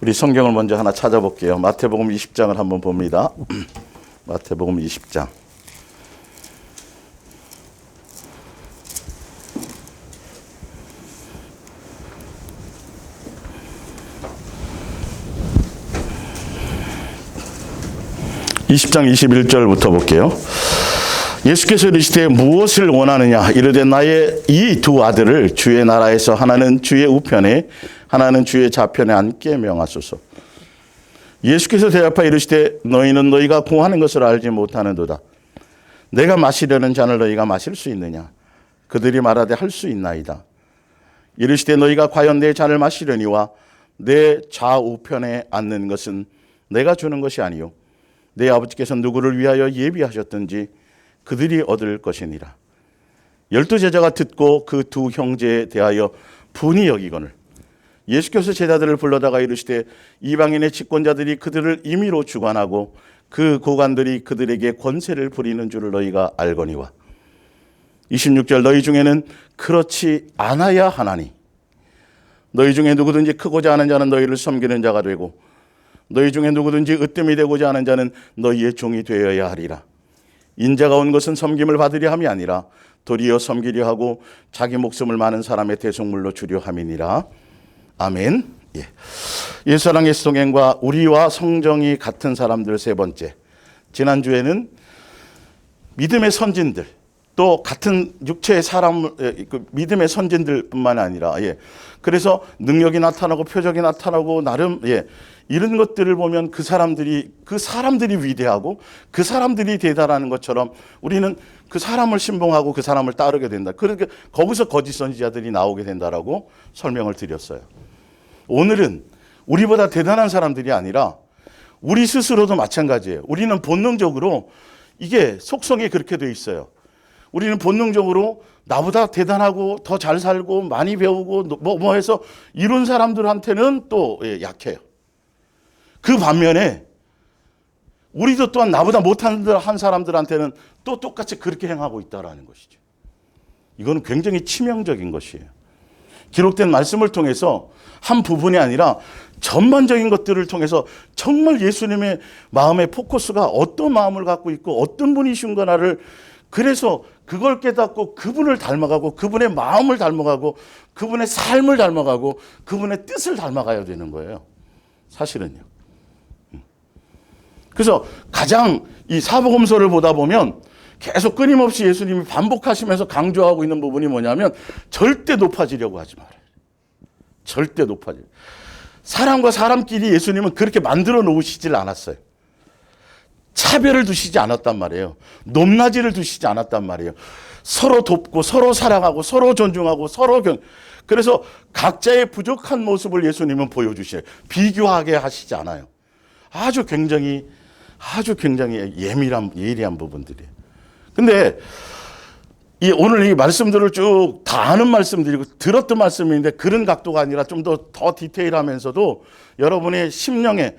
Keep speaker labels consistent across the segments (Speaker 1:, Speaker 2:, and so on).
Speaker 1: 우리 성경을 먼저 하나 찾아볼게요. 마태복음 20장을 한번 봅니다. 마태복음 20장. (20장) 21절부터 볼게요. 예수께서 이르시되 무엇을 원하느냐 이르되 나의 이 두 아들을 주의 나라에서 하나는 주의 우편에 하나는 주의 좌편에 앉게 명하소서. 예수께서 대답하여 이르시되 너희는 너희가 구하는 것을 알지 못하는도다. 내가 마시려는 잔을 너희가 마실 수 있느냐. 그들이 말하되 할 수 있나이다. 이르시되 너희가 과연 내 잔을 마시려니와 내 좌우편에 앉는 것은 내가 주는 것이 아니요 내 아버지께서 누구를 위하여 예비하셨든지 그들이 얻을 것이니라. 12 제자가 듣고 그 두 형제에 대하여 분이 여기거늘 예수께서 제자들을 불러다가 이르시되 이방인의 집권자들이 그들을 임의로 주관하고 그 고관들이 그들에게 권세를 부리는 줄을 너희가 알거니와 26절 너희 중에는 그렇지 않아야 하나니 너희 중에 누구든지 크고자 하는 자는 너희를 섬기는 자가 되고 너희 중에 누구든지 으뜸이 되고자 하는 자는 너희의 종이 되어야 하리라. 인자가 온 것은 섬김을 받으려 함이 아니라 도리어 섬기려 하고 자기 목숨을 많은 사람의 대속물로 주려 함이니라. 아멘. 예. 예수사랑의 동행과 우리와 성정이 같은 사람들 세 번째. 지난주에는 믿음의 선진들 또 같은 육체의 사람 믿음의 선진들뿐만 아니라 그래서 능력이 나타나고 표적이 나타나고 나름 이런 것들을 보면 그 사람들이 위대하고 그 사람들이 대단한 것처럼 우리는 그 사람을 신봉하고 그 사람을 따르게 된다. 그러니까 거기서 거짓 선지자들이 나오게 된다라고 설명을 드렸어요. 오늘은 우리보다 대단한 사람들이 아니라 우리 스스로도 마찬가지예요. 우리는 본능적으로 이게 속성이 그렇게 돼 있어요. 우리는 본능적으로 나보다 대단하고 더 잘 살고 많이 배우고 뭐 해서 이런 사람들한테는 또 약해요. 그 반면에 우리도 또한 나보다 못한 사람들한테는 또 똑같이 그렇게 행하고 있다는 것이죠. 이거는 굉장히 치명적인 것이에요. 기록된 말씀을 통해서 한 부분이 아니라 전반적인 것들을 통해서 정말 예수님의 마음의 포커스가 어떤 마음을 갖고 있고 어떤 분이신가를 그래서 그걸 깨닫고 그분을 닮아가고 그분의 마음을 닮아가고 그분의 삶을 닮아가고 그분의 뜻을 닮아가야 되는 거예요. 사실은요. 그래서 가장 이 사복음서를 보다 보면 계속 끊임없이 예수님이 반복하시면서 강조하고 있는 부분이 뭐냐면 절대 높아지려고 하지 말아요. 절대 높아지려. 사람과 사람끼리 예수님은 그렇게 만들어 놓으시질 않았어요. 차별을 두시지 않았단 말이에요. 높낮이를 두시지 않았단 말이에요. 서로 돕고 서로 사랑하고 서로 존중하고 그래서 각자의 부족한 모습을 예수님은 보여주셔요. 비교하게 하시지 않아요. 아주 굉장히 예리한 부분들이에요. 근데 오늘 이 말씀들을 쭉 다 아는 말씀들이고 들었던 말씀인데 그런 각도가 아니라 좀 더 디테일하면서도 여러분의 심령에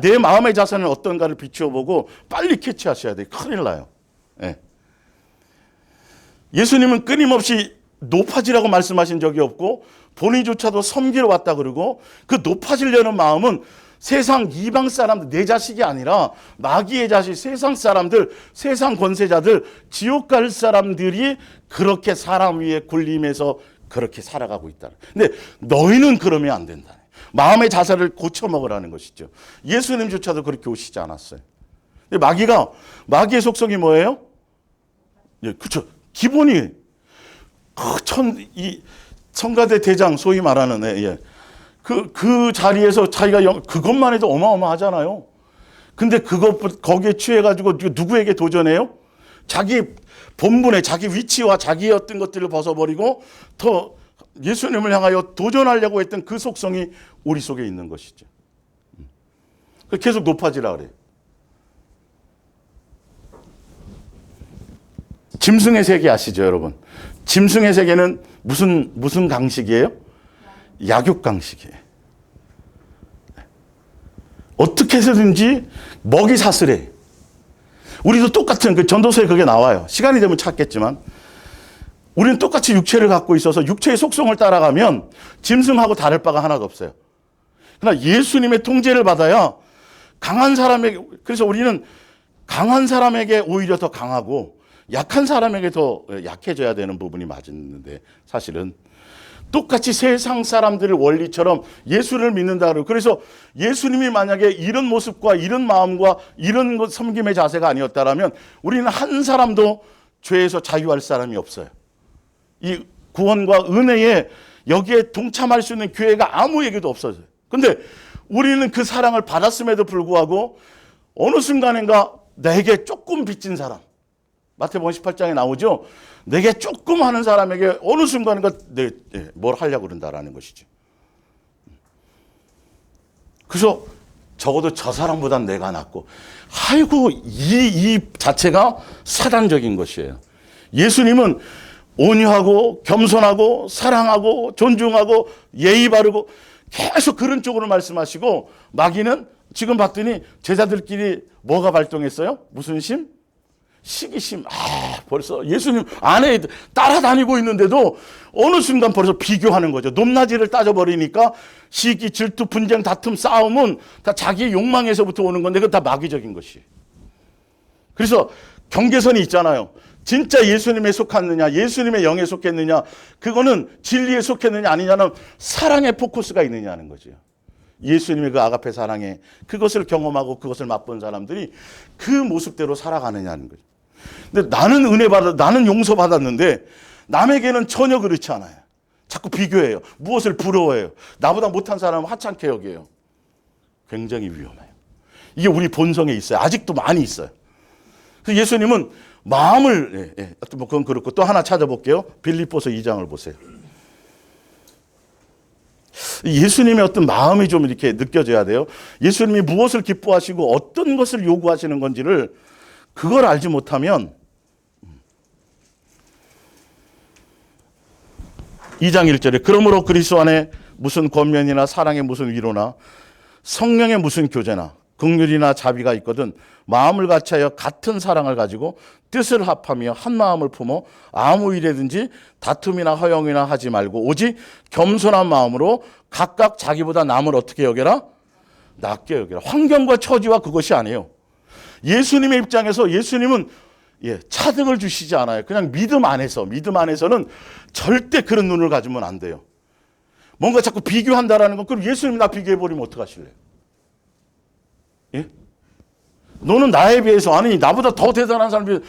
Speaker 1: 내 마음의 자세는 어떤가를 비추어보고 빨리 캐치하셔야 돼요. 큰일 나요. 예수님은 끊임없이 높아지라고 말씀하신 적이 없고 본인조차도 섬기러 왔다 그러고 그 높아지려는 마음은 세상 이방 사람들, 내 자식이 아니라 마귀의 자식, 세상 사람들, 세상 권세자들, 지옥 갈 사람들이 그렇게 사람 위에 굴림해서 그렇게 살아가고 있다. 근데 너희는 그러면 안 된다. 마음의 자세를 고쳐먹으라는 것이죠. 예수님조차도 그렇게 오시지 않았어요. 근데 마귀의 속성이 뭐예요? 그렇죠. 기본이 이 성가대 대장 소위 말하는 그 자리에서 자기가 그것만 해도 어마어마하잖아요. 근데 거기에 취해가지고 누구에게 도전해요? 자기 본분에 자기 위치와 자기의 어떤 것들을 벗어버리고 더 예수님을 향하여 도전하려고 했던 그 속성이 우리 속에 있는 것이죠. 계속 높아지라 그래요. 짐승의 세계 아시죠, 여러분? 짐승의 세계는 무슨 강식이에요? 약육 강식이에요. 어떻게 해서든지 먹이 사슬해. 우리도 똑같은 그 전도서에 그게 나와요. 시간이 되면 찾겠지만 우리는 똑같이 육체를 갖고 있어서 육체의 속성을 따라가면 짐승하고 다를 바가 하나도 없어요. 그러나 예수님의 통제를 받아야 강한 사람에게, 그래서 우리는 강한 사람에게 오히려 더 강하고 약한 사람에게 더 약해져야 되는 부분이 맞는데, 사실은 똑같이 세상 사람들의 원리처럼 예수를 믿는다 그러고, 그래서 예수님이 만약에 이런 모습과 이런 마음과 이런 섬김의 자세가 아니었다라면 우리는 한 사람도 죄에서 자유할 사람이 없어요. 이 구원과 은혜에 여기에 동참할 수 있는 교회가 아무에게도 없어져요. 근데 우리는 그 사랑을 받았음에도 불구하고 어느 순간인가 내게 조금 빚진 사람, 마태복음 18장에 나오죠. 내게 조금 하는 사람에게 어느 순간인가 뭘 하려고 그런다라는 것이죠. 그래서 적어도 저 사람보단 내가 낫고, 아이고, 이 자체가 사단적인 것이에요. 예수님은 온유하고 겸손하고 사랑하고 존중하고 예의 바르고 계속 그런 쪽으로 말씀하시고, 마귀는 지금 봤더니 제자들끼리 뭐가 발동했어요? 무슨 심? 시기심. 벌써 예수님 안에 따라다니고 있는데도 어느 순간 벌써 비교하는 거죠. 높낮이를 따져버리니까 시기, 질투, 분쟁, 다툼, 싸움은 다 자기 욕망에서부터 오는 건데 그건 다 마귀적인 것이에요. 그래서 경계선이 있잖아요. 진짜 예수님에 속했느냐, 예수님의 영에 속했느냐, 그거는 진리에 속했느냐 아니냐는 사랑의 포커스가 있느냐는 거죠. 예수님의 그 아가페 사랑에 그것을 경험하고 그것을 맛본 사람들이 그 모습대로 살아가느냐는 거죠. 근데 나는 나는 용서받았는데 남에게는 전혀 그렇지 않아요. 자꾸 비교해요. 무엇을 부러워해요. 나보다 못한 사람은 하찮게 여겨요. 굉장히 위험해요. 이게 우리 본성에 있어요. 아직도 많이 있어요. 그래서 예수님은 마음을, 뭐 그건 그렇고 또 하나 찾아볼게요. 빌립보서 2장을 보세요. 예수님의 어떤 마음이 좀 이렇게 느껴져야 돼요. 예수님이 무엇을 기뻐하시고 어떤 것을 요구하시는 건지를 그걸 알지 못하면 2장 1절에 그러므로 그리스도 안에 무슨 권면이나 사랑의 무슨 위로나 성령의 무슨 교제나 긍휼이나 자비가 있거든 마음을 같이하여 같은 사랑을 가지고 뜻을 합하며 한 마음을 품어 아무 일에든지 다툼이나 허영이나 하지 말고 오직 겸손한 마음으로 각각 자기보다 남을 어떻게 여겨라? 낮게 여겨라. 환경과 처지와 그것이 아니에요. 예수님의 입장에서 예수님은 차등을 주시지 않아요. 그냥 믿음 안에서는 절대 그런 눈을 가지면 안 돼요. 뭔가 자꾸 비교한다라는 건, 그럼 예수님이 나 비교해버리면 어떡하실래요? 예? 너는 나에 비해서, 아니 나보다 더 대단한 사람이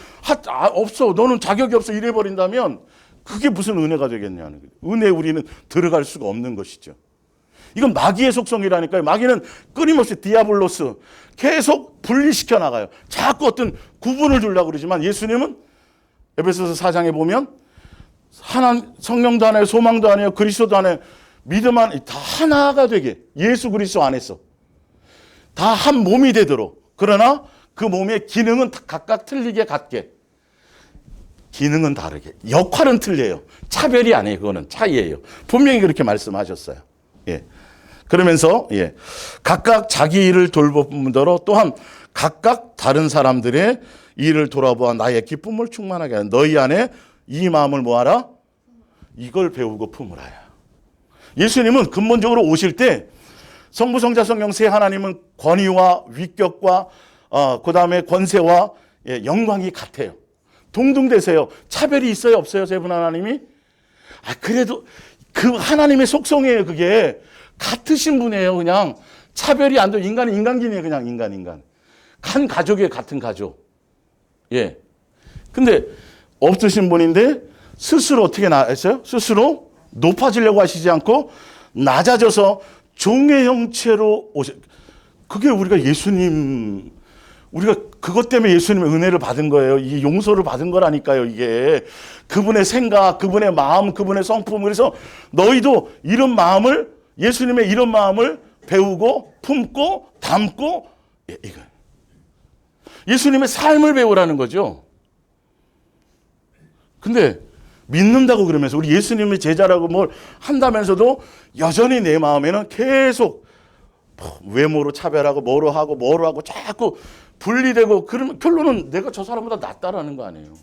Speaker 1: 없어, 너는 자격이 없어 이래버린다면 그게 무슨 은혜가 되겠냐는 거예요. 은혜에 우리는 들어갈 수가 없는 것이죠. 이건 마귀의 속성이라니까요. 마귀는 끊임없이 디아블로스 계속 분리시켜 나가요. 자꾸 어떤 구분을 주려고 그러지만 예수님은 에베소서 4장에 보면 성령도 하나요, 소망도 하나요, 그리스도도 하나요, 믿음 안에 다 하나가 되게 예수 그리스도 안에서 다 한 몸이 되도록. 그러나 그 몸의 기능은 각각 틀리게 같게. 기능은 다르게. 역할은 틀려요. 차별이 아니에요. 그거는 차이예요. 분명히 그렇게 말씀하셨어요. 그러면서 각각 자기 일을 돌보므로 또한 각각 다른 사람들의 일을 돌아보아 나의 기쁨을 충만하게 하는 너희 안에 이 마음을 모아라. 이걸 배우고 품으라야. 예수님은 근본적으로 오실 때 성부, 성자, 성령 세 하나님은 권위와 위격과 그 다음에 권세와 영광이 같아요. 동등되세요. 차별이 있어요, 없어요, 세 분 하나님이? 그래도 그 하나님의 속성이에요. 그게 같으신 분이에요. 그냥 차별이 안 돼. 인간은 인간기이에요. 그냥 인간. 한 가족이에요. 같은 가족. 근데 없으신 분인데 스스로 어떻게 나았어요? 스스로 높아지려고 하시지 않고 낮아져서 종의 형체로 그게 우리가 우리가 그것 때문에 예수님의 은혜를 받은 거예요. 이게 용서를 받은 거라니까요. 이게 그분의 생각, 그분의 마음, 그분의 성품. 그래서 너희도 이런 마음을, 예수님의 이런 마음을 배우고 품고 담고, 이거 예수님의 삶을 배우라는 거죠. 근데 믿는다고 그러면서 우리 예수님의 제자라고 뭘 한다면서도 여전히 내 마음에는 계속 외모로 차별하고 뭐로 하고 자꾸 분리되고, 그러면 결론은 내가 저 사람보다 낫다라는 거 아니에요.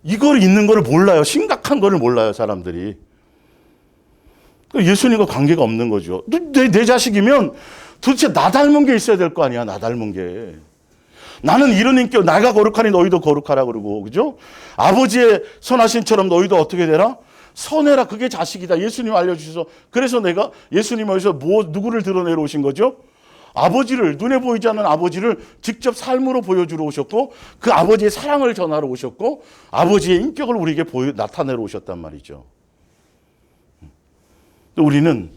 Speaker 1: 이걸 있는 걸 몰라요. 심각한 거를 몰라요, 사람들이. 예수님과 관계가 없는 거죠. 내 자식이면 도대체 나 닮은 게 있어야 될 거 아니야. 나 닮은 게. 나는 이런 인격, 내가 거룩하니 너희도 거룩하라 그러고, 그죠? 아버지의 선하심처럼 너희도 어떻게 되라? 선해라. 그게 자식이다. 예수님 알려주셔서. 그래서 내가 예수님 어디서 누구를 드러내러 오신 거죠? 아버지를, 눈에 보이지 않는 아버지를 직접 삶으로 보여주러 오셨고, 그 아버지의 사랑을 전하러 오셨고, 아버지의 인격을 우리에게 나타내러 오셨단 말이죠. 또 우리는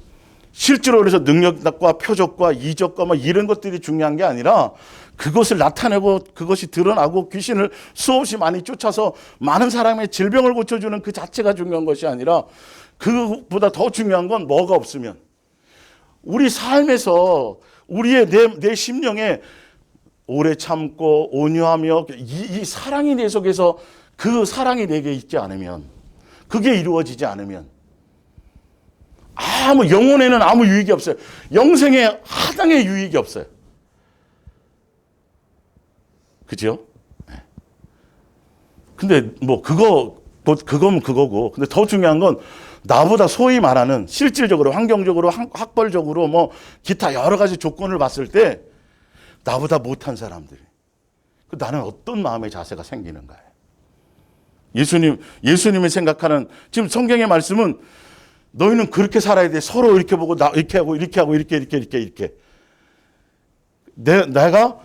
Speaker 1: 실제로 그래서 능력과 표적과 이적과 뭐 이런 것들이 중요한 게 아니라 그것을 나타내고 그것이 드러나고 귀신을 수없이 많이 쫓아서 많은 사람의 질병을 고쳐주는 그 자체가 중요한 것이 아니라 그것보다 더 중요한 건 뭐가 없으면 우리 삶에서 우리의 내 심령에 오래 참고 온유하며 이 사랑이 내 속에서 그 사랑이 내게 있지 않으면 그게 이루어지지 않으면 영혼에는 아무 유익이 없어요. 영생에 하등의 유익이 없어요. 그죠? 근데 그거면 그거고. 근데 더 중요한 건 나보다 소위 말하는 실질적으로, 환경적으로, 학벌적으로 뭐 기타 여러 가지 조건을 봤을 때 나보다 못한 사람들이. 나는 어떤 마음의 자세가 생기는가요? 예수님이 생각하는, 지금 성경의 말씀은 너희는 그렇게 살아야 돼. 서로 이렇게 보고, 이렇게 하고, 이렇게 하고, 이렇게. 내가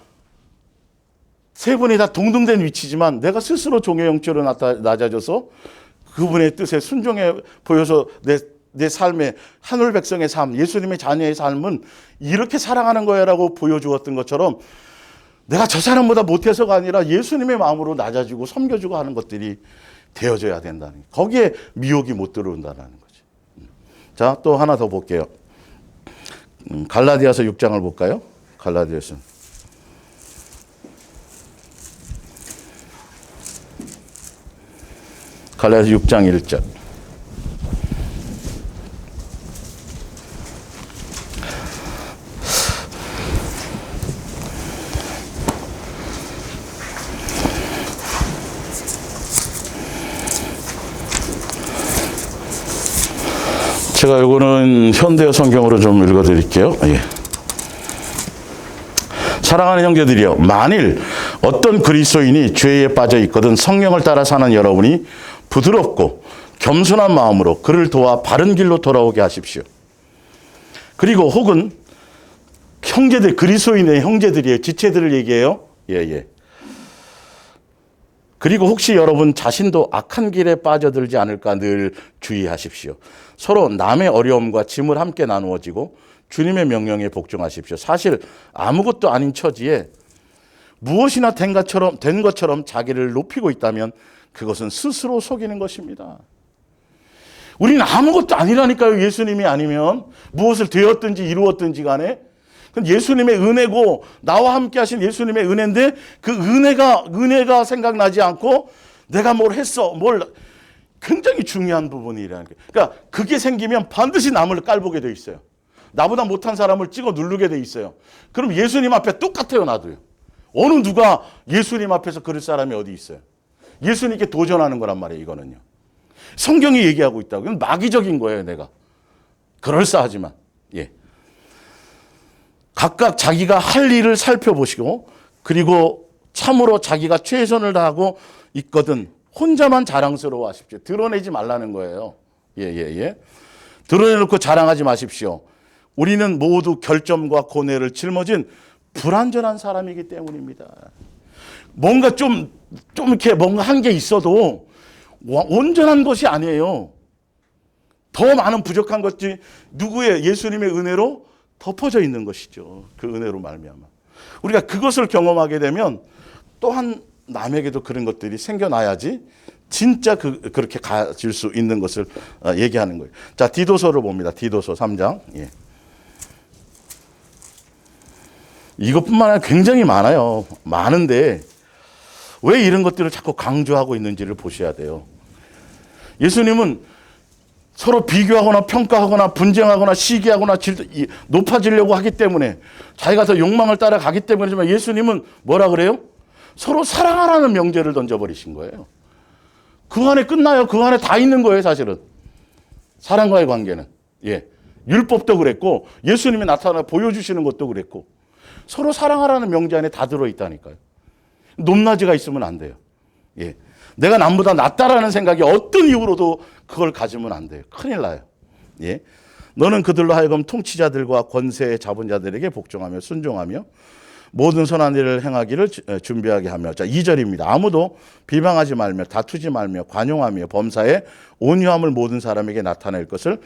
Speaker 1: 세 분이 다 동등된 위치지만 내가 스스로 종의 형체로 낮아져서 그분의 뜻에 순종해 보여서 내 삶의 하늘 백성의 삶, 예수님의 자녀의 삶은 이렇게 사랑하는 거야라고 보여주었던 것처럼 내가 저 사람보다 못해서가 아니라 예수님의 마음으로 낮아지고 섬겨주고 하는 것들이 되어져야 된다는, 거기에 미혹이 못 들어온다는 거지. 자, 또 하나 더 볼게요. 갈라디아서 6장을 볼까요? 갈라디아서. 갈라디아서 6장 1절. 제가 이거는 현대어 성경으로 좀 읽어드릴게요. 예. 사랑하는 형제들이여, 만일 어떤 그리스도인이 죄에 빠져 있거든 성령을 따라 사는 여러분이 부드럽고 겸손한 마음으로 그를 도와 바른 길로 돌아오게 하십시오. 그리고 혹은 형제들, 그리스도인의 형제들이에요. 지체들을 얘기해요. 예. 그리고 혹시 여러분 자신도 악한 길에 빠져들지 않을까 늘 주의하십시오. 서로 남의 어려움과 짐을 함께 나누어지고 주님의 명령에 복종하십시오. 사실 아무것도 아닌 처지에 무엇이나 된 것처럼 자기를 높이고 있다면 그것은 스스로 속이는 것입니다. 우리는 아무것도 아니라니까요. 예수님이 아니면 무엇을 되었든지 이루었든지 간에 예수님의 은혜고 나와 함께 하신 예수님의 은혜인데 그 은혜가 생각나지 않고 내가 뭘 했어, 굉장히 중요한 부분이라는 거예요. 그러니까 그게 생기면 반드시 남을 깔보게 돼 있어요. 나보다 못한 사람을 찍어 누르게 돼 있어요. 그럼 예수님 앞에 똑같아요, 나도요. 어느 누가 예수님 앞에서 그럴 사람이 어디 있어요? 예수님께 도전하는 거란 말이에요, 이거는요. 성경이 얘기하고 있다고. 이건 마귀적인 거예요, 내가. 그럴싸하지만. 예. 각각 자기가 할 일을 살펴보시고 그리고 참으로 자기가 최선을 다하고 있거든 혼자만 자랑스러워 하십시오. 드러내지 말라는 거예요. 예. 드러내놓고 자랑하지 마십시오. 우리는 모두 결점과 고뇌를 짊어진 불완전한 사람이기 때문입니다. 뭔가 좀 이렇게 뭔가 한 게 있어도 온전한 것이 아니에요. 더 많은 부족한 것이 누구의 예수님의 은혜로 덮어져 있는 것이죠. 그 은혜로 말미암아. 우리가 그것을 경험하게 되면 또한 남에게도 그런 것들이 생겨나야지 진짜 그렇게 가질 수 있는 것을 얘기하는 거예요. 자, 디도서를 봅니다. 디도서 3장. 예. 이것뿐만 아니라 굉장히 많아요. 많은데 왜 이런 것들을 자꾸 강조하고 있는지를 보셔야 돼요. 예수님은 서로 비교하거나 평가하거나 분쟁하거나 시기하거나 높아지려고 하기 때문에 자기가 더 욕망을 따라가기 때문이지만 예수님은 뭐라 그래요? 서로 사랑하라는 명제를 던져버리신 거예요. 그 안에 끝나요. 그 안에 다 있는 거예요, 사실은. 사랑과의 관계는. 예. 율법도 그랬고 예수님이 나타나 보여주시는 것도 그랬고 서로 사랑하라는 명제 안에 다 들어있다니까요. 높낮이가 있으면 안 돼요. 예. 내가 남보다 낫다라는 생각이 어떤 이유로도 그걸 가지면 안 돼요. 큰일 나요. 예. 너는 그들로 하여금 통치자들과 권세 잡은 자들에게 복종하며 순종하며 모든 선한 일을 행하기를 준비하게 하며. 자, 2절입니다. 아무도 비방하지 말며 다투지 말며 관용하며 범사에 온유함을 모든 사람에게 나타낼 것을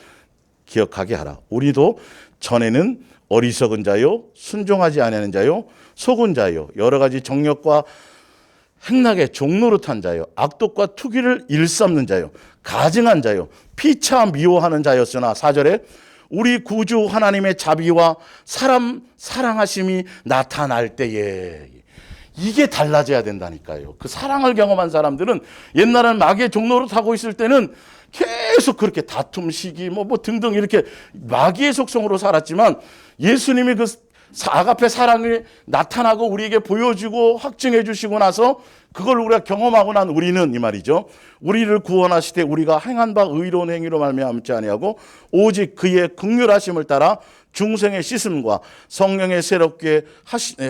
Speaker 1: 기억하게 하라. 우리도 전에는 어리석은 자요, 순종하지 아니하는 자요, 속은 자요, 여러 가지 정력과 행락에 종노릇한 자요, 악독과 투기를 일삼는 자요, 가증한 자요, 피차 미워하는 자였으나 4절에 우리 구주 하나님의 자비와 사람 사랑하심이 나타날 때에 이게 달라져야 된다니까요. 그 사랑을 경험한 사람들은 옛날에는 마귀의 종노릇하고 있을 때는 계속 그렇게 다툼 시기 뭐 등등 이렇게 마귀의 속성으로 살았지만 예수님이 그 아가페 사랑이 나타나고 우리에게 보여주고 확증해 주시고 나서 그걸 우리가 경험하고 난 우리는 이 말이죠. 우리를 구원하시되 우리가 행한 바 의로운 행위로 말미암지 아니하고 오직 그의 긍휼하심을 따라 중생의 씻음과 성령의 새롭게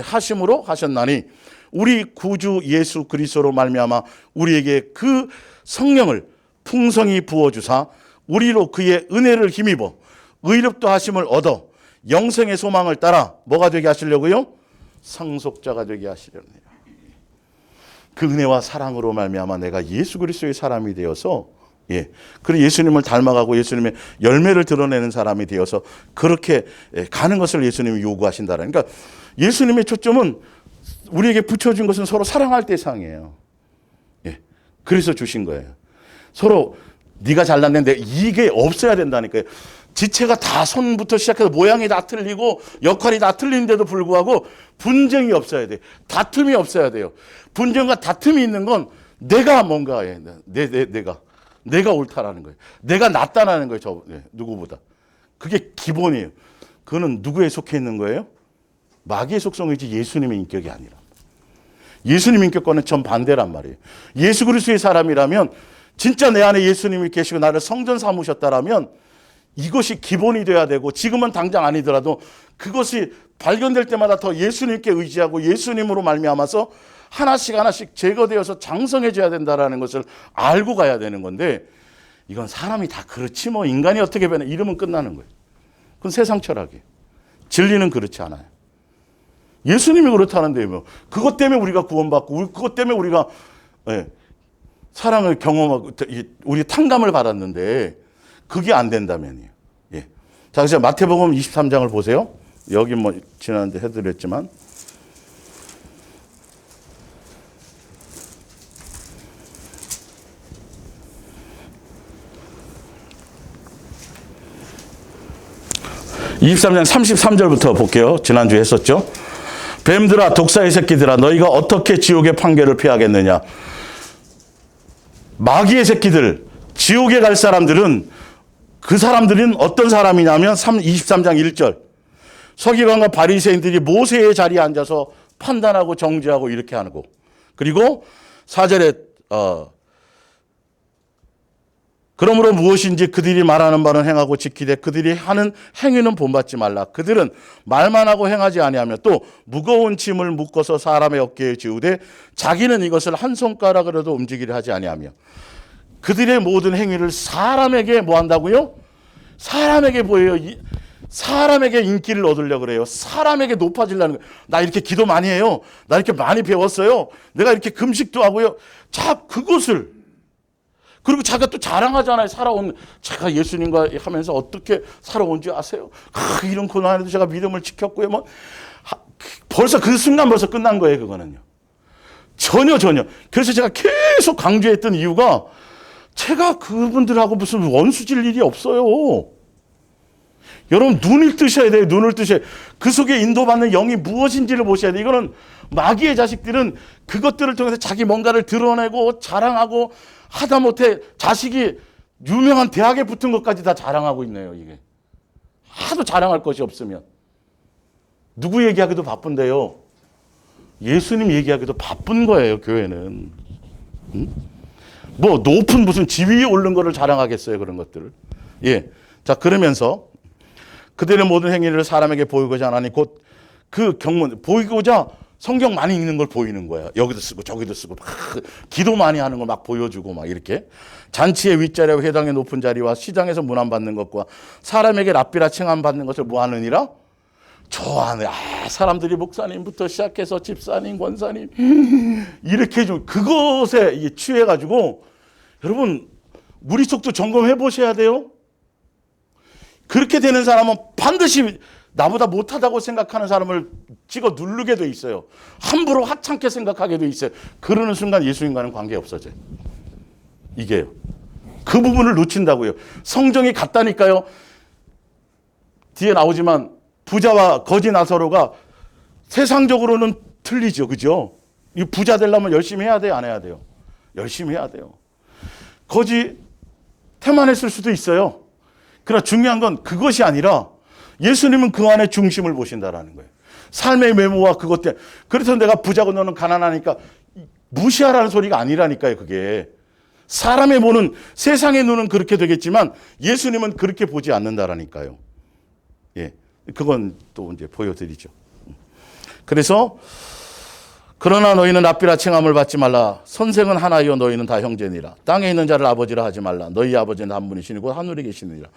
Speaker 1: 하심으로 하셨나니 우리 구주 예수 그리스도로 말미암아 우리에게 그 성령을 풍성히 부어주사 우리로 그의 은혜를 힘입어 의롭도 하심을 얻어 영생의 소망을 따라 뭐가 되게 하시려고요? 상속자가 되게 하시려네요. 그 은혜와 사랑으로 말미암아 내가 예수 그리스도의 사람이 되어서 그리고 예수님을 닮아가고 예수님의 열매를 드러내는 사람이 되어서 그렇게 가는 것을 예수님이 요구하신다는. 그러니까 예수님의 초점은 우리에게 붙여준 것은 서로 사랑할 대상이에요. 그래서 주신 거예요. 서로 네가 잘났는데 이게 없어야 된다니까요. 지체가 다 손부터 시작해서 모양이 다 틀리고 역할이 다 틀리는데도 불구하고 분쟁이 없어야 돼요. 다툼이 없어야 돼요. 분쟁과 다툼이 있는 건 내가 뭔가 내가 옳다라는 거예요. 내가 낫다라는 거예요. 누구보다. 그게 기본이에요. 그거는 누구에 속해 있는 거예요? 마귀의 속성이지 예수님의 인격이 아니라. 예수님 인격과는 정반대란 말이에요. 예수 그리스도의 사람이라면 진짜 내 안에 예수님이 계시고 나를 성전 삼으셨다라면 이것이 기본이 돼야 되고 지금은 당장 아니더라도 그것이 발견될 때마다 더 예수님께 의지하고 예수님으로 말미암아서 하나씩 제거되어서 장성해져야 된다는 것을 알고 가야 되는 건데 이건 사람이 다 그렇지 뭐 인간이 어떻게 변해 이러면 끝나는 거예요. 그건 세상 철학이에요. 진리는 그렇지 않아요. 예수님이 그렇다는데 뭐 그것 때문에 우리가 구원받고 그것 때문에 우리가 사랑을 경험하고 우리 탕감을 받았는데 그게 안 된다면요. 자, 그래서 마태복음 23장을 보세요. 여기 뭐 지난주에 해드렸지만 (23장) 33절부터 볼게요. 지난주에 했었죠. 뱀들아 독사의 새끼들아 너희가 어떻게 지옥의 판결을 피하겠느냐. 마귀의 새끼들 지옥에 갈 사람들은 그 사람들은 어떤 사람이냐면 23장 1절 서기관과 바리새인들이 모세의 자리에 앉아서 판단하고 정죄하고 이렇게 하고 그리고 4절에 그러므로 무엇인지 그들이 말하는 바는 행하고 지키되 그들이 하는 행위는 본받지 말라. 그들은 말만 하고 행하지 아니하며 또 무거운 짐을 묶어서 사람의 어깨에 지우되 자기는 이것을 한 손가락으로도 움직이려 하지 아니하며 그들의 모든 행위를 사람에게 뭐 한다고요? 사람에게 보여요. 사람에게 인기를 얻으려고 그래요. 사람에게 높아지려는 거예요. 나 이렇게 기도 많이 해요. 나 이렇게 많이 배웠어요. 내가 이렇게 금식도 하고요. 자, 그것을 그리고 자기가 또 자랑하잖아요. 제가 예수님과 하면서 어떻게 살아온지 아세요? 이런 고난에도 제가 믿음을 지켰고요. 뭐 벌써 그 순간 벌써 끝난 거예요. 그거는요. 전혀. 그래서 제가 계속 강조했던 이유가 제가 그분들하고 무슨 원수질 일이 없어요. 여러분 눈을 뜨셔야 돼요. 눈을 뜨셔야 돼요. 그 속에 인도받는 영이 무엇인지를 보셔야 돼요. 이거는 마귀의 자식들은 그것들을 통해서 자기 뭔가를 드러내고 자랑하고 하다못해 자식이 유명한 대학에 붙은 것까지 다 자랑하고 있네요. 이게 하도 자랑할 것이 없으면 누구 얘기하기도 바쁜데요. 예수님 얘기하기도 바쁜 거예요. 교회는. 뭐 높은 무슨 지위에 오른 거를 자랑하겠어요. 그런 것들을. 자, 그러면서 그들의 모든 행위를 사람에게 보이고자 하나니 곧 그 경문, 보이고자 성경 많이 읽는 걸 보이는 거예요. 여기도 쓰고 저기도 쓰고 막 기도 많이 하는 걸 막 보여주고 막 이렇게. 잔치의 윗자리와 회당의 높은 자리와 시장에서 문안받는 것과 사람에게 랍비라 칭함받는 것을 뭐하느니라? 좋아하네. 사람들이 목사님부터 시작해서 집사님, 권사님 이렇게 좀 그것에 취해가지고 여러분 머릿속도 점검해 보셔야 돼요. 그렇게 되는 사람은 반드시 나보다 못하다고 생각하는 사람을 찍어 누르게 돼 있어요. 함부로 하찮게 생각하게 돼 있어요. 그러는 순간 예수님과는 관계 없어져요. 이게요. 그 부분을 놓친다고요. 성정이 같다니까요. 뒤에 나오지만 부자와 거지 나사로가 세상적으로는 틀리죠. 그죠? 이 부자 되려면 열심히 해야 돼요? 안 해야 돼요? 열심히 해야 돼요. 거지 태만했을 수도 있어요. 그러나 중요한 건 그것이 아니라 예수님은 그 안에 중심을 보신다라는 거예요. 삶의 메모와 그것 때문에. 그래서 내가 부자고 너는 가난하니까 무시하라는 소리가 아니라니까요. 그게. 사람의 보는 세상의 눈은 그렇게 되겠지만 예수님은 그렇게 보지 않는다라니까요. 예. 그건 또 이제 보여드리죠. 그래서 그러나 너희는 랍비라 칭함을 받지 말라. 선생은 하나이요 너희는 다 형제니라. 땅에 있는 자를 아버지라 하지 말라. 너희 아버지는 한 분이시니 곧 하늘에 계시느니라.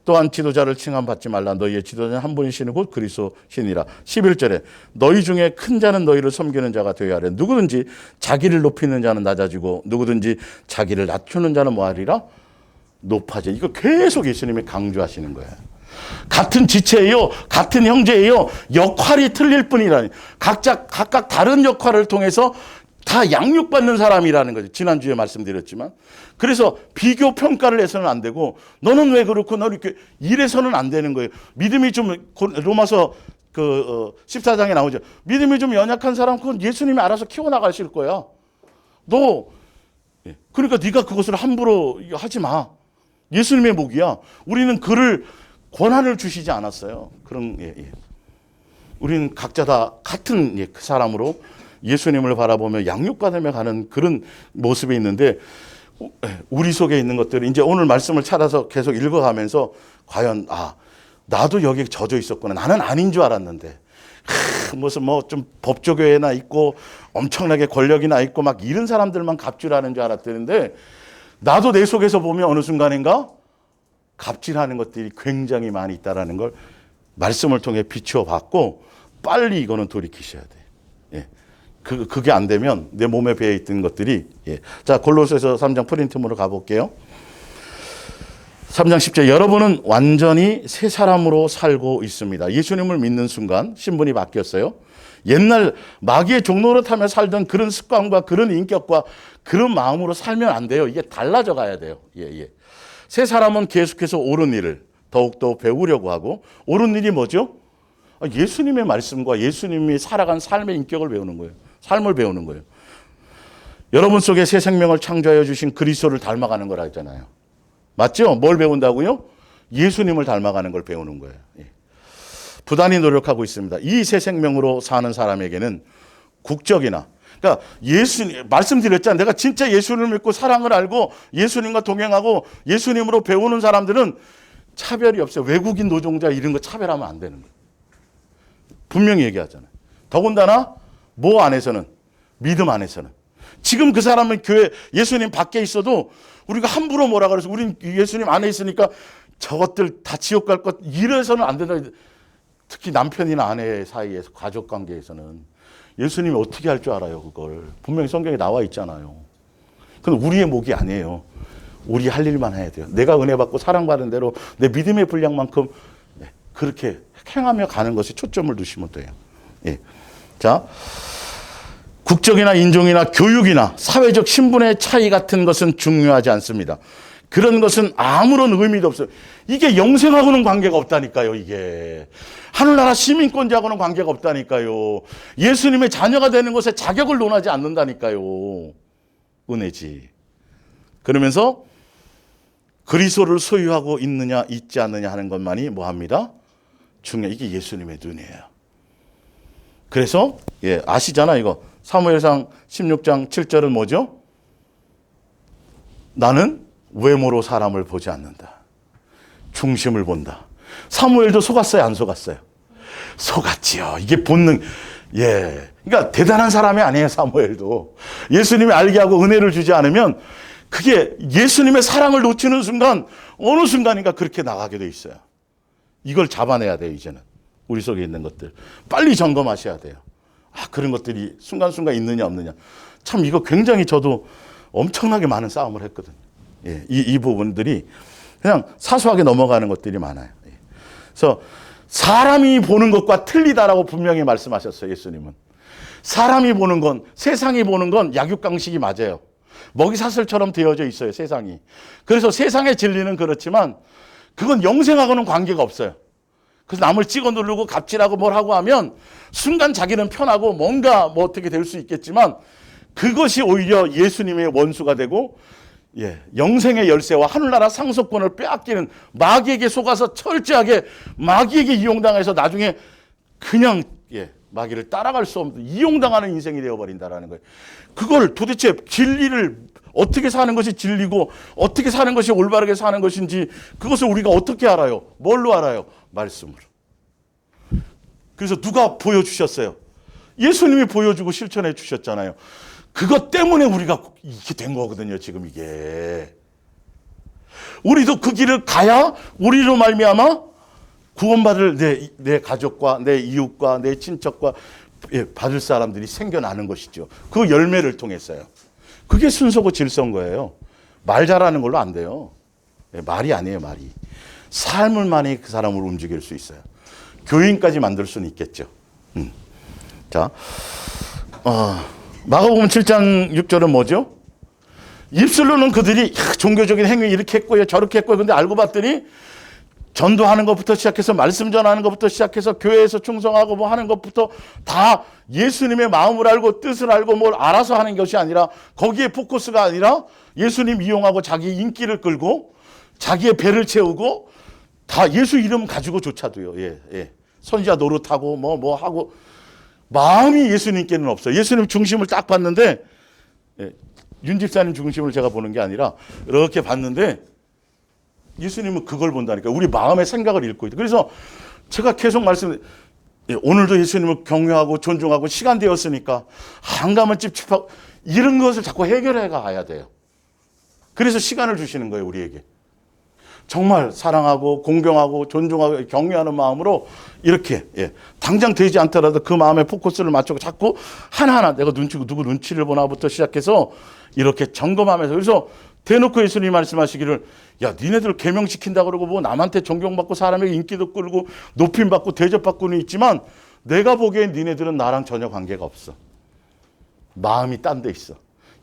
Speaker 1: 또한 지도자를 칭함 받지 말라. 너희의 지도자는 한 분이시니 곧 그리스도시니라. 11절에 너희 중에 큰 자는 너희를 섬기는 자가 되어야 하래. 누구든지 자기를 높이는 자는 낮아지고 누구든지 자기를 낮추는 자는 뭐하리라? 높아져. 이거 계속 예수님이 강조하시는 거예요. 같은 지체예요. 같은 형제예요. 역할이 틀릴 뿐이라니. 각각 다른 역할을 통해서 다 양육받는 사람이라는 거죠. 지난주에 말씀드렸지만. 그래서 비교 평가를 해서는 안 되고 너는 왜 그렇고 너는 이렇게 이래서는 안 되는 거예요. 믿음이 좀 로마서 14장에 나오죠. 믿음이 좀 연약한 사람 그건 예수님이 알아서 키워나가실 거야. 그러니까 네가 그것을 함부로 하지 마. 예수님의 목이야. 우리는 그를 권한을 주시지 않았어요. 우리는 각자 다 같은 사람으로 예수님을 바라보며 양육받으며 가는 그런 모습이 있는데 우리 속에 있는 것들을 이제 오늘 말씀을 찾아서 계속 읽어가면서 과연 나도 여기에 젖어 있었구나. 나는 아닌 줄 알았는데 무슨 좀 법조교회나 있고 엄청나게 권력이나 있고 막 이런 사람들만 갑질하는 줄 알았다는데 나도 내 속에서 보면 어느 순간인가 갑질하는 것들이 굉장히 많이 있다라는 걸 말씀을 통해 비추어 봤고 빨리 이거는 돌이키셔야 돼요. 예. 그게 안 되면 내 몸에 배어 있던 것들이 자 골로새서 3장 프린트문으로 가볼게요. 3장 10절 여러분은 완전히 새 사람으로 살고 있습니다. 예수님을 믿는 순간 신분이 바뀌었어요. 옛날 마귀의 종노릇하며 살던 그런 습관과 그런 인격과 그런 마음으로 살면 안 돼요. 이게 달라져 가야 돼요. 새 사람은 계속해서 옳은 일을 더욱더 배우려고 하고 옳은 일이 뭐죠? 예수님의 말씀과 예수님이 살아간 삶의 인격을 배우는 거예요. 삶을 배우는 거예요. 여러분 속에 새 생명을 창조하여 주신 그리스도를 닮아가는 거라 했잖아요. 맞죠? 뭘 배운다고요? 예수님을 닮아가는 걸 배우는 거예요. 부단히 노력하고 있습니다. 이 새 생명으로 사는 사람에게는 국적이나 그러니까 예수님 말씀드렸잖아요. 내가 진짜 예수님을 믿고 사랑을 알고 예수님과 동행하고 예수님으로 배우는 사람들은 차별이 없어요. 외국인 노동자 이런 거 차별하면 안 되는 거예요. 분명히 얘기하잖아요. 더군다나 뭐 안에서는 믿음 안에서는 지금 그 사람은 교회 예수님 밖에 있어도 우리가 함부로 뭐라 그래서 우린 예수님 안에 있으니까 저것들 다 지옥 갈 것 이래서는 안 된다. 특히 남편이나 아내 사이에서 가족 관계에서는 예수님이 어떻게 할 줄 알아요, 그걸. 분명히 성경에 나와 있잖아요. 그건 우리의 목이 아니에요. 우리 할 일만 해야 돼요. 내가 은혜 받고 사랑받은 대로 내 믿음의 분량만큼 그렇게 행하며 가는 것에 초점을 두시면 돼요. 자, 국적이나 인종이나 교육이나 사회적 신분의 차이 같은 것은 중요하지 않습니다. 그런 것은 아무런 의미도 없어요. 이게 영생하고는 관계가 없다니까요, 이게. 하늘나라 시민권자하고는 관계가 없다니까요. 예수님의 자녀가 되는 것에 자격을 논하지 않는다니까요. 은혜지. 그러면서 그리스도를 소유하고 있느냐 있지 않느냐 하는 것만이 뭐합니다? 이게 예수님의 눈이에요. 그래서 아시잖아 이거. 사무엘상 16장 7절은 뭐죠? 나는 외모로 사람을 보지 않는다. 중심을 본다. 사무엘도 속았어요, 안 속았어요? 속았지요. 이게 본능. 예. 그러니까 대단한 사람이 아니에요, 사무엘도. 예수님이 알게 하고 은혜를 주지 않으면 그게 예수님의 사랑을 놓치는 순간, 어느 순간인가 그렇게 나가게 돼 있어요. 이걸 잡아내야 돼요, 이제는. 우리 속에 있는 것들. 빨리 점검하셔야 돼요. 아, 그런 것들이 순간순간 있느냐, 없느냐. 참, 이거 굉장히 저도 엄청나게 많은 싸움을 했거든요. 예, 이 부분들이 그냥 사소하게 넘어가는 것들이 많아요. 예. 그래서 사람이 보는 것과 틀리다라고 분명히 말씀하셨어요, 예수님은. 사람이 보는 건, 세상이 보는 건 약육강식이 맞아요. 먹이사슬처럼 되어져 있어요, 세상이. 그래서 세상의 진리는 그렇지만 그건 영생하고는 관계가 없어요. 그래서 남을 찍어 누르고 갑질하고 뭘 하고 하면 순간 자기는 편하고 뭔가 뭐 어떻게 될 수 있겠지만 그것이 오히려 예수님의 원수가 되고, 예, 영생의 열쇠와 하늘나라 상속권을 빼앗기는, 마귀에게 속아서 철저하게 마귀에게 이용당해서 나중에 그냥, 예, 마귀를 따라갈 수 없는 이용당하는 인생이 되어버린다라는 거예요. 그걸 도대체 진리를 어떻게 사는 것이 진리고 어떻게 사는 것이 올바르게 사는 것인지 그것을 우리가 어떻게 알아요? 뭘로 알아요? 말씀으로. 그래서 누가 보여주셨어요? 예수님이 보여주고 실천해 주셨잖아요. 그것 때문에 우리가 이렇게 된 거거든요, 지금 이게. 우리도 그 길을 가야 우리로 말미암아 구원받을 내 가족과 내 이웃과 내 친척과, 예, 받을 사람들이 생겨나는 것이죠. 그 열매를 통해서요. 그게 순서고 질서인 거예요. 말 잘하는 걸로 안 돼요. 예, 말이 아니에요, 말이. 삶을만이 그 사람을 움직일 수 있어요. 교인까지 만들 수는 있겠죠. 자, 마가복음 7장 6절은 뭐죠? 입술로는 그들이 종교적인 행위 이렇게 했고요, 저렇게 했고요. 근데 알고 봤더니 전도하는 것부터 시작해서 말씀 전하는 것부터 시작해서 교회에서 충성하고 뭐 하는 것부터 다 예수님의 마음을 알고 뜻을 알고 뭘 알아서 하는 것이 아니라, 거기에 포커스가 아니라 예수님 이용하고 자기 인기를 끌고 자기의 배를 채우고 다 예수 이름 가지고 조차도요. 예, 예. 선지자 노릇하고 뭐 하고 마음이 예수님께는 없어요. 예수님 중심을 딱 봤는데, 예, 윤 집사님 중심을 제가 보는 게 아니라 이렇게 봤는데 예수님은 그걸 본다니까. 우리 마음의 생각을 읽고 있다. 그래서 제가 계속 오늘도 예수님을 경외하고 존중하고 시간 되었으니까 한가만 찝찝하고 이런 것을 자꾸 해결해 가야 돼요. 그래서 시간을 주시는 거예요, 우리에게. 정말 사랑하고 공경하고 존중하고 경외하는 마음으로 이렇게, 예, 당장 되지 않더라도 그 마음에 포커스를 맞추고 자꾸 하나하나 내가 누구 눈치를 보나부터 시작해서 이렇게 점검하면서, 그래서 대놓고 예수님이 말씀하시기를, 야, 니네들 계명시킨다 그러고 뭐 남한테 존경받고 사람에게 인기도 끌고 높임받고 대접받고는 있지만 내가 보기엔 니네들은 나랑 전혀 관계가 없어. 마음이 딴 데 있어.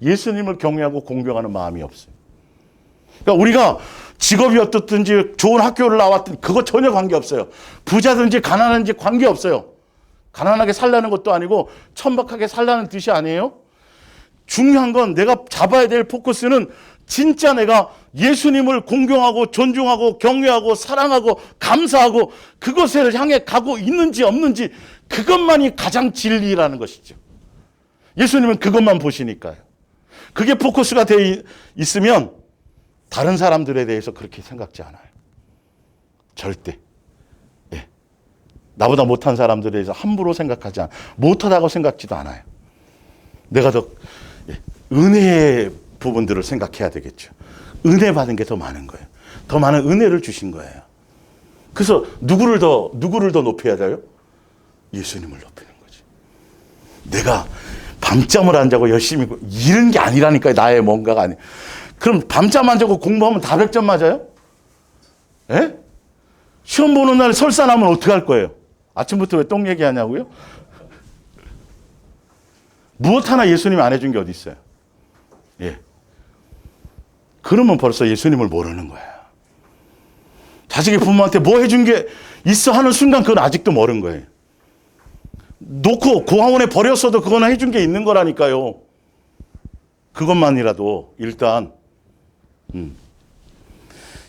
Speaker 1: 예수님을 경외하고 공경하는 마음이 없어요. 그러니까 우리가 직업이 어떻든지 좋은 학교를 나왔든 그거 전혀 관계없어요. 부자든지 가난한지 관계없어요. 가난하게 살라는 것도 아니고 천박하게 살라는 뜻이 아니에요. 중요한 건 내가 잡아야 될 포커스는 진짜 내가 예수님을 공경하고 존중하고 경외하고 사랑하고 감사하고 그것을 향해 가고 있는지 없는지, 그것만이 가장 진리라는 것이죠. 예수님은 그것만 보시니까요. 그게 포커스가 되어 있으면 다른 사람들에 대해서 그렇게 생각지 않아요. 절대. 예. 나보다 못한 사람들에 대해서 함부로 생각하지 않아요. 못하다고 생각지도 않아요. 내가 더, 예, 은혜의 부분들을 생각해야 되겠죠. 은혜 받은 게 더 많은 거예요. 더 많은 은혜를 주신 거예요. 그래서 누구를 더 높여야 돼요? 예수님을 높이는 거지. 내가 밤잠을 안 자고 열심히 이런 게 아니라니까요. 나의 뭔가가 아니. 그럼 밤잠 안 자고 공부하면 다 100점 맞아요? 예? 시험 보는 날 설사나면 어떻게 할 거예요? 아침부터 왜 똥 얘기하냐고요? 무엇 하나 예수님이 안 해준 게 어디 있어요? 예. 그러면 벌써 예수님을 모르는 거야. 자식이 부모한테 뭐 해준 게 있어 하는 순간 그건 아직도 모르는 거예요. 놓고 고아원에 버렸어도 그거는 해준 게 있는 거라니까요. 그것만이라도 일단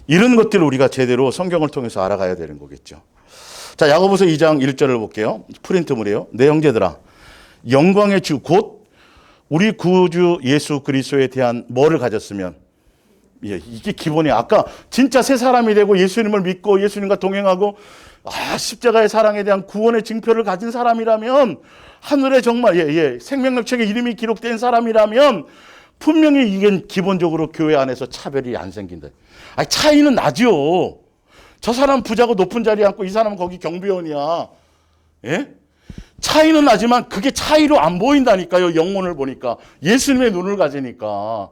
Speaker 1: 이런 것들을 우리가 제대로 성경을 통해서 알아가야 되는 거겠죠. 자, 야고보서 2장 1절을 볼게요. 프린트물이에요. 내 형제들아, 영광의 주 곧 우리 구주 예수 그리스도에 대한 뭐를 가졌으면, 예, 이게 기본이에요. 아까 진짜 새 사람이 되고 예수님을 믿고 예수님과 동행하고 십자가의 사랑에 대한 구원의 증표를 가진 사람이라면 하늘에 정말 생명력 책에 이름이 기록된 사람이라면 분명히 이게 기본적으로 교회 안에서 차별이 안 생긴다. 차이는 나죠. 저 사람 부자고 높은 자리에 앉고 이 사람은 거기 경비원이야. 예? 차이는 나지만 그게 차이로 안 보인다니까요. 영혼을 보니까. 예수님의 눈을 가지니까.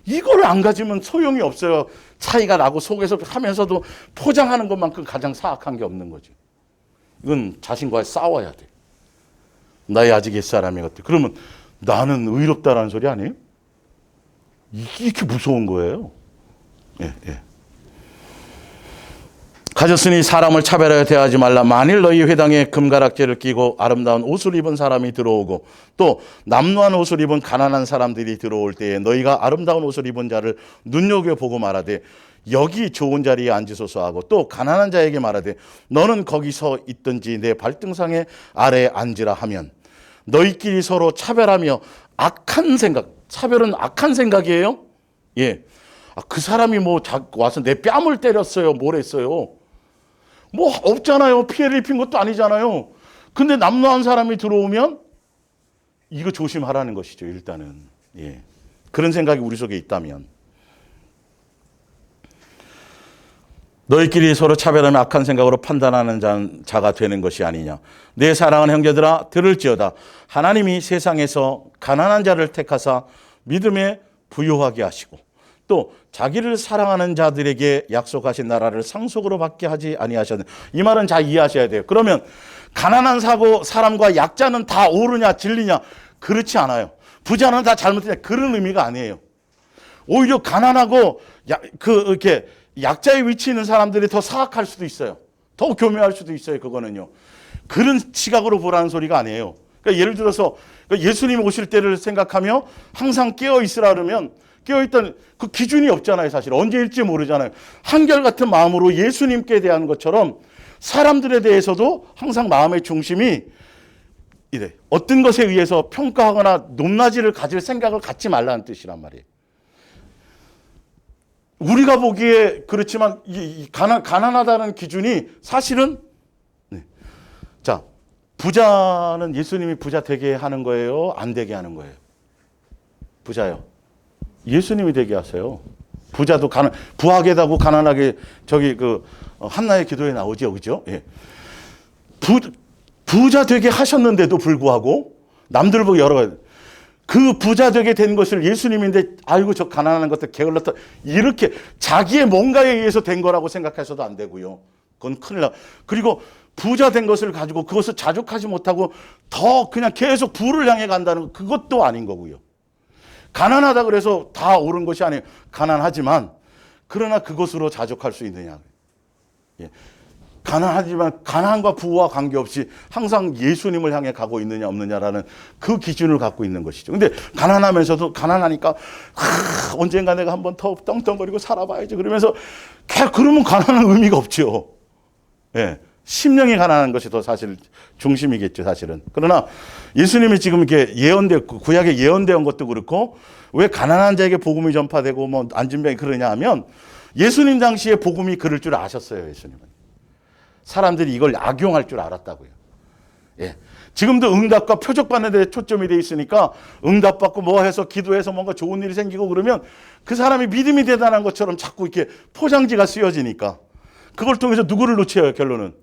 Speaker 1: 이걸 안 가지면 소용이 없어요. 차이가 나고 속에서 하면서도 포장하는 것만큼 가장 사악한 게 없는 거죠. 이건 자신과 싸워야 돼. 나의 아직 옛사람의 것들. 그러면 나는 의롭다라는 소리 아니에요? 이게 이렇게 무서운 거예요. 예. 가졌으니 사람을 차별하여 대하지 말라. 만일 너희 회당에 금가락지를 끼고 아름다운 옷을 입은 사람이 들어오고 또 남루한 옷을 입은 가난한 사람들이 들어올 때에 너희가 아름다운 옷을 입은 자를 눈여겨보고 말하되 여기 좋은 자리에 앉으소서 하고 또 가난한 자에게 말하되 너는 거기 서 있든지 내 발등상에 아래에 앉으라 하면 너희끼리 서로 차별하며 악한 생각, 차별은 악한 생각이에요? 예. 그 사람이 와서 내 뺨을 때렸어요. 뭘 했어요? 없잖아요. 피해를 입힌 것도 아니잖아요. 근데 남루한 사람이 들어오면 이거 조심하라는 것이죠. 일단은. 예. 그런 생각이 우리 속에 있다면. 너희끼리 서로 차별하며 악한 생각으로 판단하는 자가 되는 것이 아니냐. 내 사랑하는 형제들아 들을지어다. 하나님이 세상에서 가난한 자를 택하사 믿음에 부요하게 하시고 또 자기를 사랑하는 자들에게 약속하신 나라를 상속으로 받게 하지 아니하셨느냐. 이 말은 잘 이해하셔야 돼요. 그러면 가난한 사람과 약자는 다 옳으냐 진리냐? 그렇지 않아요. 부자는 다 잘못했냐? 그런 의미가 아니에요. 오히려 가난하고 이렇게 약자의 위치에 있는 사람들이 더 사악할 수도 있어요. 더 교묘할 수도 있어요. 그거는요. 그런 시각으로 보라는 소리가 아니에요. 그러니까 예를 들어서 예수님 오실 때를 생각하며 항상 깨어 있으라 그러면 깨어있던 그 기준이 없잖아요. 사실 언제일지 모르잖아요. 한결같은 마음으로 예수님께 대한 것처럼 사람들에 대해서도 항상 마음의 중심이 이래. 어떤 것에 의해서 평가하거나 높낮이를 가질 생각을 갖지 말라는 뜻이란 말이에요. 우리가 보기에 그렇지만 가난하다는 기준이 사실은 자, 부자는 예수님이 부자 되게 하는 거예요? 안 되게 하는 거예요? 부자요. 예수님이 되게 하세요. 부자도 부하게다고 가난하게 한나의 기도에 나오죠, 그죠? 예. 부자 되게 하셨는데도 불구하고 남들 보고 그 부자 되게 된 것을 예수님인데 아이고 저 가난한 것들 게을렀다 이렇게 자기의 뭔가에 의해서 된 거라고 생각해서도 안 되고요. 그건 큰일 나. 그리고 부자 된 것을 가지고 그것을 자족하지 못하고 더 그냥 계속 부를 향해 간다는 것 그것도 아닌 거고요. 가난하다 그래서 다 옳은 것이 아니에요. 가난하지만 그러나 그것으로 자족할 수 있느냐. 예. 가난하지만 가난과 부와 관계없이 항상 예수님을 향해 가고 있느냐 없느냐라는 그 기준을 갖고 있는 것이죠. 근데 가난하면서도 가난하니까 언젠가 내가 한번 더 떵떵거리고 살아봐야지 그러면서 그러면 가난한 의미가 없죠. 예. 심령이 가난한 것이 더 사실 중심이겠죠, 사실은. 그러나 예수님이 지금 이렇게 구약에 예언되어 온 것도 그렇고 왜 가난한 자에게 복음이 전파되고 안진병이 그러냐 하면 예수님 당시에 복음이 그럴 줄 아셨어요, 예수님은. 사람들이 이걸 악용할 줄 알았다고요. 예. 지금도 응답과 표적받는 데 초점이 돼 있으니까 응답받고 해서 기도해서 뭔가 좋은 일이 생기고 그러면 그 사람이 믿음이 대단한 것처럼 자꾸 이렇게 포장지가 쓰여지니까 그걸 통해서 누구를 놓쳐요, 결론은.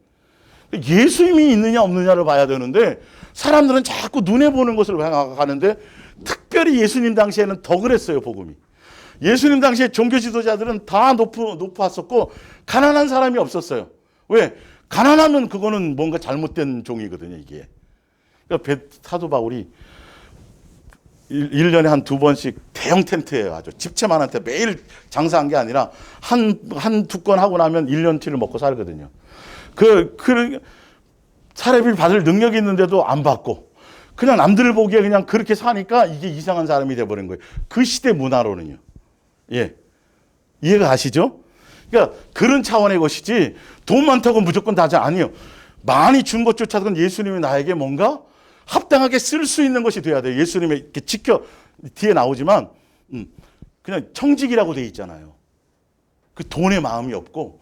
Speaker 1: 예수님이 있느냐 없느냐를 봐야 되는데 사람들은 자꾸 눈에 보는 것을 생각하는데 특별히 예수님 당시에는 더 그랬어요, 복음이. 예수님 당시에 종교 지도자들은 다 높았었고 가난한 사람이 없었어요. 왜? 가난하면 그거는 뭔가 잘못된 종이거든요, 이게. 그러니까 사도 바울이 1년에 한 2번씩 대형 텐트예요. 아주 집채만한테 매일 장사한 게 아니라 한 두 건 하고 나면 1년치를 먹고 살거든요. 사례비를 받을 능력이 있는데도 안 받고 그냥 남들 보기에 그냥 그렇게 사니까 이게 이상한 사람이 돼버린 거예요. 그 시대 문화로는요. 예. 이해가 가시죠? 그러니까 그런 차원의 것이지 돈 많다고 무조건 다자 아니에요. 많이 준 것조차도 예수님이 나에게 뭔가 합당하게 쓸 수 있는 것이 돼야 돼요. 예수님의 이렇게 뒤에 나오지만 그냥 청직이라고 돼 있잖아요. 그 돈에 마음이 없고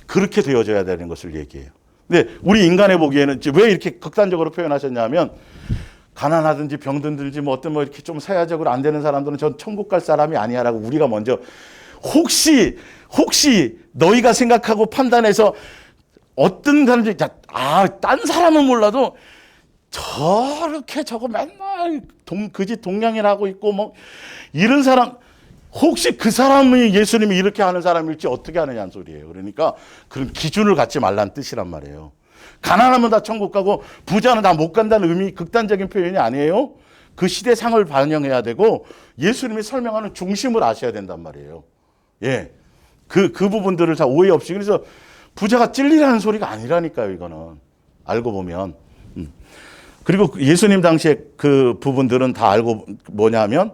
Speaker 1: 그렇게 되어져야 되는 것을 얘기해요. 근데 우리 인간의 보기에는 왜 이렇게 극단적으로 표현하셨냐면 가난하든지 병든지 뭐 어떤 뭐 이렇게 좀 사회적으로 안 되는 사람들은 전 천국 갈 사람이 아니야라고 우리가 먼저 혹시 너희가 생각하고 판단해서 어떤 사람들이 딴 사람은 몰라도 저렇게 저거 맨날 그지 동양인 하고 있고 뭐 이런 사람 혹시 그 사람이 예수님이 이렇게 하는 사람일지 어떻게 하느냐는 소리예요. 그러니까 그런 기준을 갖지 말라는 뜻이란 말이에요. 가난하면 다 천국 가고 부자는 다 못 간다는 의미 극단적인 표현이 아니에요. 그 시대상을 반영해야 되고 예수님이 설명하는 중심을 아셔야 된단 말이에요. 예, 그 부분들을 다 오해 없이. 그래서 부자가 찔리라는 소리가 아니라니까요. 이거는 알고 보면. 그리고 예수님 당시에 그 부분들은 다 알고 뭐냐면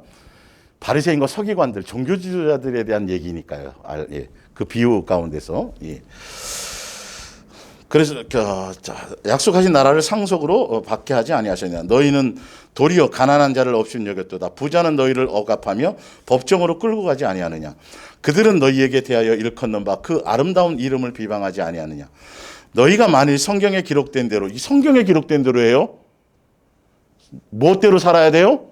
Speaker 1: 바리새인과 서기관들, 종교 지도자들에 대한 얘기니까요. 예, 그 비유 가운데서. 예. 그래서 약속하신 나라를 상속으로 받게 하지 아니하셨냐. 너희는 도리어 가난한 자를 없인 여겼도다. 부자는 너희를 억압하며 법정으로 끌고 가지 아니하느냐. 그들은 너희에게 대하여 일컫는 바 그 아름다운 이름을 비방하지 아니하느냐. 너희가 만일 성경에 기록된 대로, 이 성경에 기록된 대로예요. 무엇대로 살아야 돼요?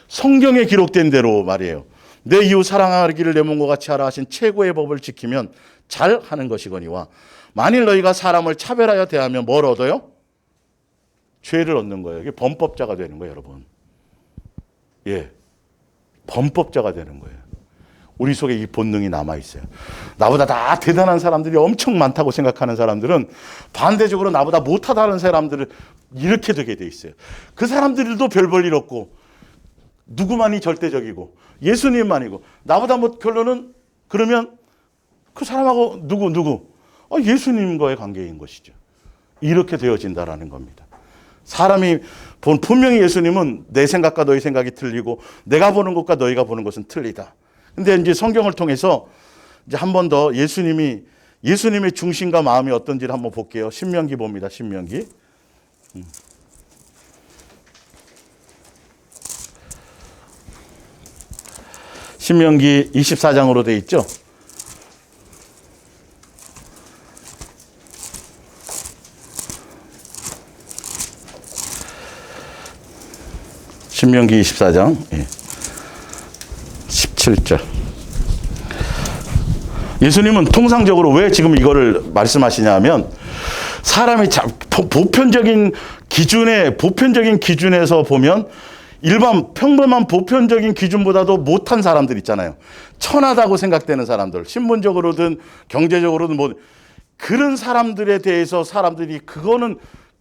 Speaker 1: 성경에 기록된 대로 말이에요. 내 이웃 사랑하기를 내 몸과 같이 하라 하신 최고의 법을 지키면 잘 하는 것이거니와 만일 너희가 사람을 차별하여 대하면 뭘 얻어요? 죄를 얻는 거예요. 이게 범법자가 되는 거예요, 여러분. 예, 범법자가 되는 거예요. 우리 속에 이 본능이 남아있어요. 나보다 다 대단한 사람들이 엄청 많다고 생각하는 사람들은 반대적으로 나보다 못하다는 사람들을 이렇게 되게 돼 있어요. 그 사람들도 별 볼 일 없고 누구만이 절대적이고 예수님만이고 나보다 뭐 결론은 그러면 그 사람하고 누구? 예수님과의 관계인 것이죠. 이렇게 되어진다라는 겁니다. 사람이 분명히 예수님은 내 생각과 너희 생각이 틀리고 내가 보는 것과 너희가 보는 것은 틀리다. 근데 이제 성경을 통해서 이제 한 번 더 예수님의 중심과 마음이 어떤지를 한번 볼게요. 신명기 봅니다. 신명기. 신명기 24장으로 돼 있죠. 신명기 24장 17절. 예수님은 통상적으로 왜 지금 이거를 말씀하시냐면 사람이 보편적인 기준에서 보면 일반 평범한 보편적인 기준보다도 못한 사람들 있잖아요. 천하다고 생각되는 사람들, 신분적으로든 경제적으로든 뭐 그런 사람들에 대해서 사람들이 그거는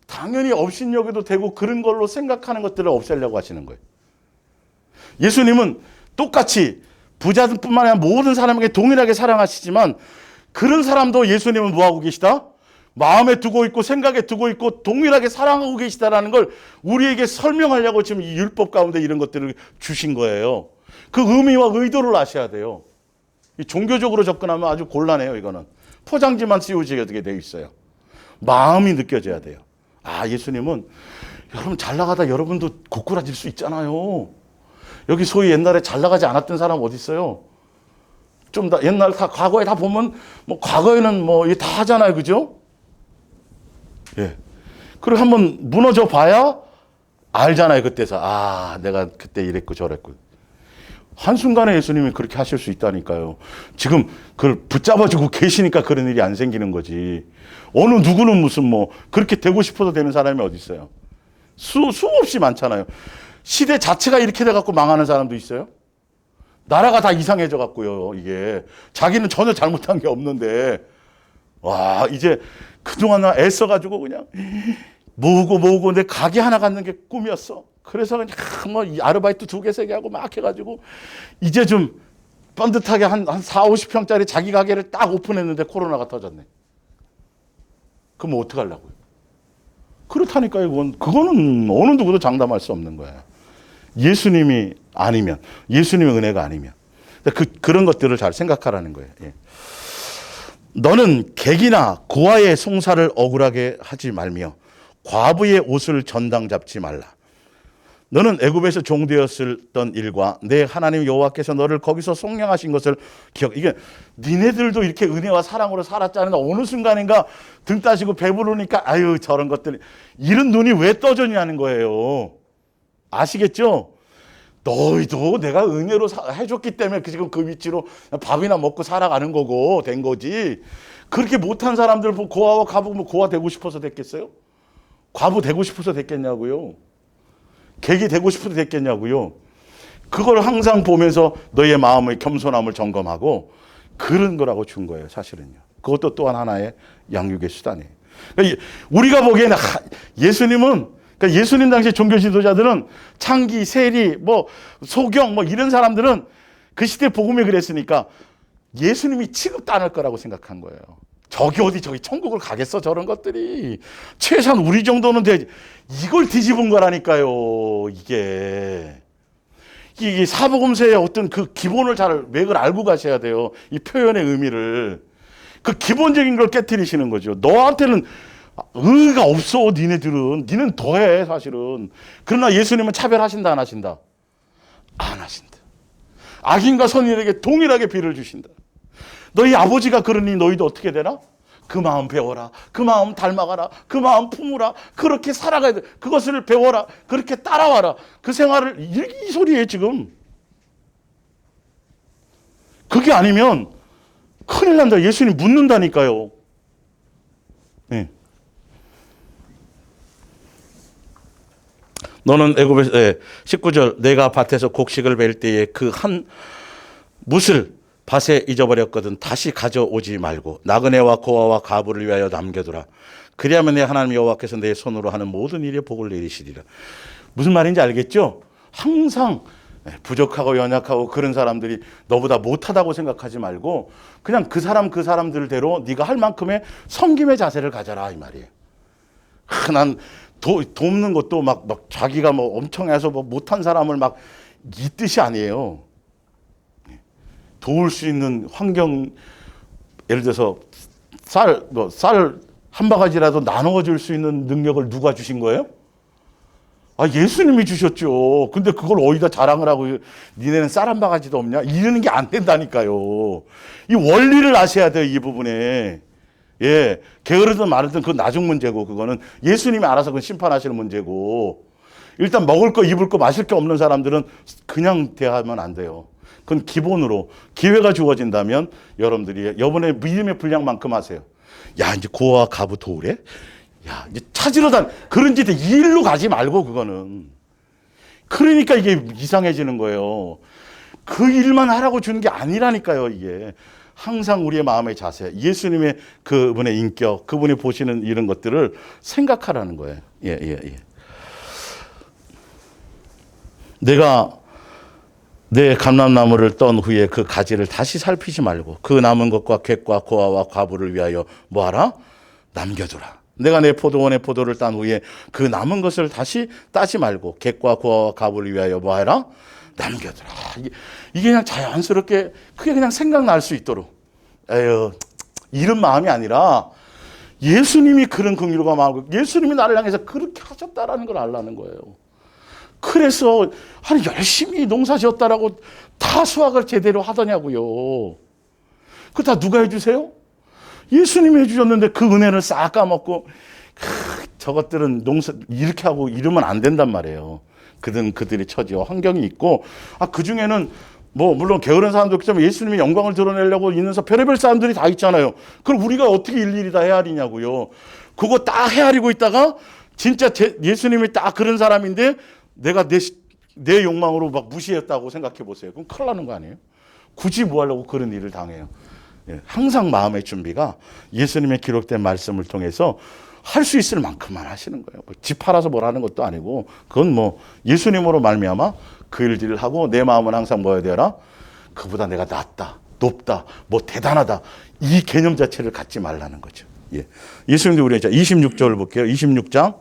Speaker 1: 당연히 업신여겨도 되고 그런 걸로 생각하는 것들을 없애려고 하시는 거예요. 예수님은 똑같이 부자들뿐만 아니라 모든 사람에게 동일하게 사랑하시지만 그런 사람도 예수님은 뭐하고 계시다? 마음에 두고 있고 생각에 두고 있고 동일하게 사랑하고 계시다라는 걸 우리에게 설명하려고 지금 이 율법 가운데 이런 것들을 주신 거예요. 그 의미와 의도를 아셔야 돼요. 이 종교적으로 접근하면 아주 곤란해요. 이거는 포장지만 씌우지게 되어 있어요. 마음이 느껴져야 돼요. 예수님은 여러분 잘 나가다 여러분도 고꾸라질 수 있잖아요. 여기 소위 옛날에 잘 나가지 않았던 사람 어디 있어요? 좀 다 옛날 과거에 다 보면 뭐 과거에는 뭐 다 하잖아요, 그죠? 예. 그리고 한번 무너져 봐야 알잖아요, 그때서. 내가 그때 이랬고 저랬고. 한순간에 예수님이 그렇게 하실 수 있다니까요. 지금 그걸 붙잡아주고 계시니까 그런 일이 안 생기는 거지. 어느 누구는 무슨 뭐 그렇게 되고 싶어서 되는 사람이 어디 있어요? 수없이 많잖아요. 시대 자체가 이렇게 돼갖고 망하는 사람도 있어요. 나라가 다 이상해져 갖고요. 이게 자기는 전혀 잘못한 게 없는데 이제 그동안 나 애써가지고 그냥 모으고 내 가게 하나 갖는 게 꿈이었어. 그래서 그냥 뭐 아르바이트 2개, 3개 하고 막 해가지고 이제 좀 뻔듯하게 한 40-50평짜리 자기 가게를 딱 오픈했는데 코로나가 터졌네. 그럼 뭐 어떡하려고요? 그렇다니까요. 그거는 어느 누구도 장담할 수 없는 거예요. 예수님이 아니면, 예수님의 은혜가 아니면. 그런 것들을 잘 생각하라는 거예요. 예. 너는 객이나 고아의 송사를 억울하게 하지 말며 과부의 옷을 전당 잡지 말라. 너는 애굽에서 종되었던 일과 내 하나님 여호와께서 너를 거기서 속량하신 것을 이게 니네들도 이렇게 은혜와 사랑으로 살았잖아. 어느 순간인가 등 따시고 배부르니까 아유 저런 것들 이런 눈이 왜 떠졌냐는 거예요. 아시겠죠? 너희도 내가 은혜로 해줬기 때문에 지금 그 위치로 밥이나 먹고 살아가는 거고 된 거지. 그렇게 못한 사람들 보고 고아와 과부 뭐 고아 되고 싶어서 됐겠어요? 과부 되고 싶어서 됐겠냐고요? 객이 되고 싶어서 됐겠냐고요? 그걸 항상 보면서 너의 마음의 겸손함을 점검하고 그런 거라고 준 거예요, 사실은요. 그것도 또한 하나의 양육의 수단이에요. 그러니까 우리가 보기에는 예수님은 그러니까 예수님 당시 종교 지도자들은 창기, 세리, 뭐 소경 뭐 이런 사람들은 그 시대 복음이 그랬으니까 예수님이 취급도 안 할 거라고 생각한 거예요. 저기 천국을 가겠어 저런 것들이. 최소한 우리 정도는 되지. 이걸 뒤집은 거라니까요. 이게 사복음서의 어떤 그 기본을 잘 맥을 알고 가셔야 돼요. 이 표현의 의미를. 그 기본적인 걸 깨트리시는 거죠. 너한테는 의의가 없어. 니는 더해 사실은. 그러나 예수님은 차별하신다 안 하신다? 안 하신다. 악인과 선인에게 동일하게 비를 주신다. 너희 아버지가 그러니 너희도 어떻게 되나? 그 마음 배워라. 그 마음 닮아가라. 그 마음 품으라. 그렇게 살아가야 돼. 그것을 배워라. 그렇게 따라와라. 그 생활을 이 소리예요 지금. 그게 아니면 큰일 난다. 예수님 묻는다니까요. 네. 너는 애굽에서 19절 내가 밭에서 곡식을 벨 때에 그 한 뭇을 밭에 잊어버렸거든 다시 가져오지 말고 나그네와 고아와 과부를 위하여 남겨두라. 그리하면 내 하나님 여호와께서 내 손으로 하는 모든 일에 복을 내리시리라. 무슨 말인지 알겠죠? 항상 부족하고 연약하고 그런 사람들이 너보다 못하다고 생각하지 말고 그냥 그 사람들대로 네가 할 만큼의 섬김의 자세를 가져라 이 말이에요. 난 돕는 것도 막 자기가 뭐 엄청 해서 뭐 못한 사람을 막 이 뜻이 아니에요. 도울 수 있는 환경, 예를 들어서 쌀 한 바가지라도 나누어 줄 수 있는 능력을 누가 주신 거예요? 예수님이 주셨죠. 근데 그걸 어디다 자랑을 하고 니네는 쌀 한 바가지도 없냐? 이러는 게 안 된다니까요. 이 원리를 아셔야 돼요, 이 부분에. 예, 게으르든 마르든 그건 나중 문제고 그거는 예수님이 알아서 그건 심판하시는 문제고 일단 먹을 거, 입을 거, 마실 게 없는 사람들은 그냥 대하면 안 돼요. 그건 기본으로 기회가 주어진다면 여러분들이 이번에 믿음의 분량만큼 하세요. 야, 이제 고아 가부 도우래? 야, 이제 찾으러 그런 짓에 이 일로 가지 말고 그거는. 그러니까 이게 이상해지는 거예요. 그 일만 하라고 주는 게 아니라니까요, 이게. 항상 우리의 마음의 자세, 예수님의 그분의 인격, 그분이 보시는 이런 것들을 생각하라는 거예요. 예. 내가 내 감람나무를 떤 후에 그 가지를 다시 살피지 말고 그 남은 것과 객과 고아와 과부를 위하여 뭐하라? 남겨두라. 내가 내 포도원의 포도를 딴 후에 그 남은 것을 다시 따지 말고 객과 고아와 과부를 위하여 뭐하라? 남겨두라. 이게 그냥 자연스럽게 그게 그냥 생각날 수 있도록. 이런 마음이 아니라 예수님이 그런 긍휼과 마음을 예수님이 나를 향해서 그렇게 하셨다라는 걸 알라는 거예요. 그래서 열심히 농사 지었다라고 다 수확을 제대로 하더냐고요. 그거 다 누가 해주세요? 예수님이 해주셨는데 그 은혜를 싹 까먹고 저것들은 농사 이렇게 하고 이러면 안 된단 말이에요. 그들의 처지와 환경이 있고 그중에는 뭐 물론 게으른 사람도 있지만 예수님의 영광을 드러내려고 있는 별의별 사람들이 다 있잖아요. 그럼 우리가 어떻게 일일이 다 헤아리냐고요. 그거 딱 헤아리고 있다가 진짜 예수님이 딱 그런 사람인데 내가 내 욕망으로 막 무시했다고 생각해 보세요. 그럼 큰일 나는 거 아니에요? 굳이 뭐 하려고 그런 일을 당해요. 항상 마음의 준비가 예수님의 기록된 말씀을 통해서 할 수 있을 만큼만 하시는 거예요. 집 팔아서 뭘 하는 것도 아니고 그건 뭐 예수님으로 말미암아 그 일들을 하고 내 마음은 항상 뭐여야 되라? 그보다 내가 낫다, 높다, 뭐 대단하다 이 개념 자체를 갖지 말라는 거죠. 예수님도 우리 26절 볼게요. 26장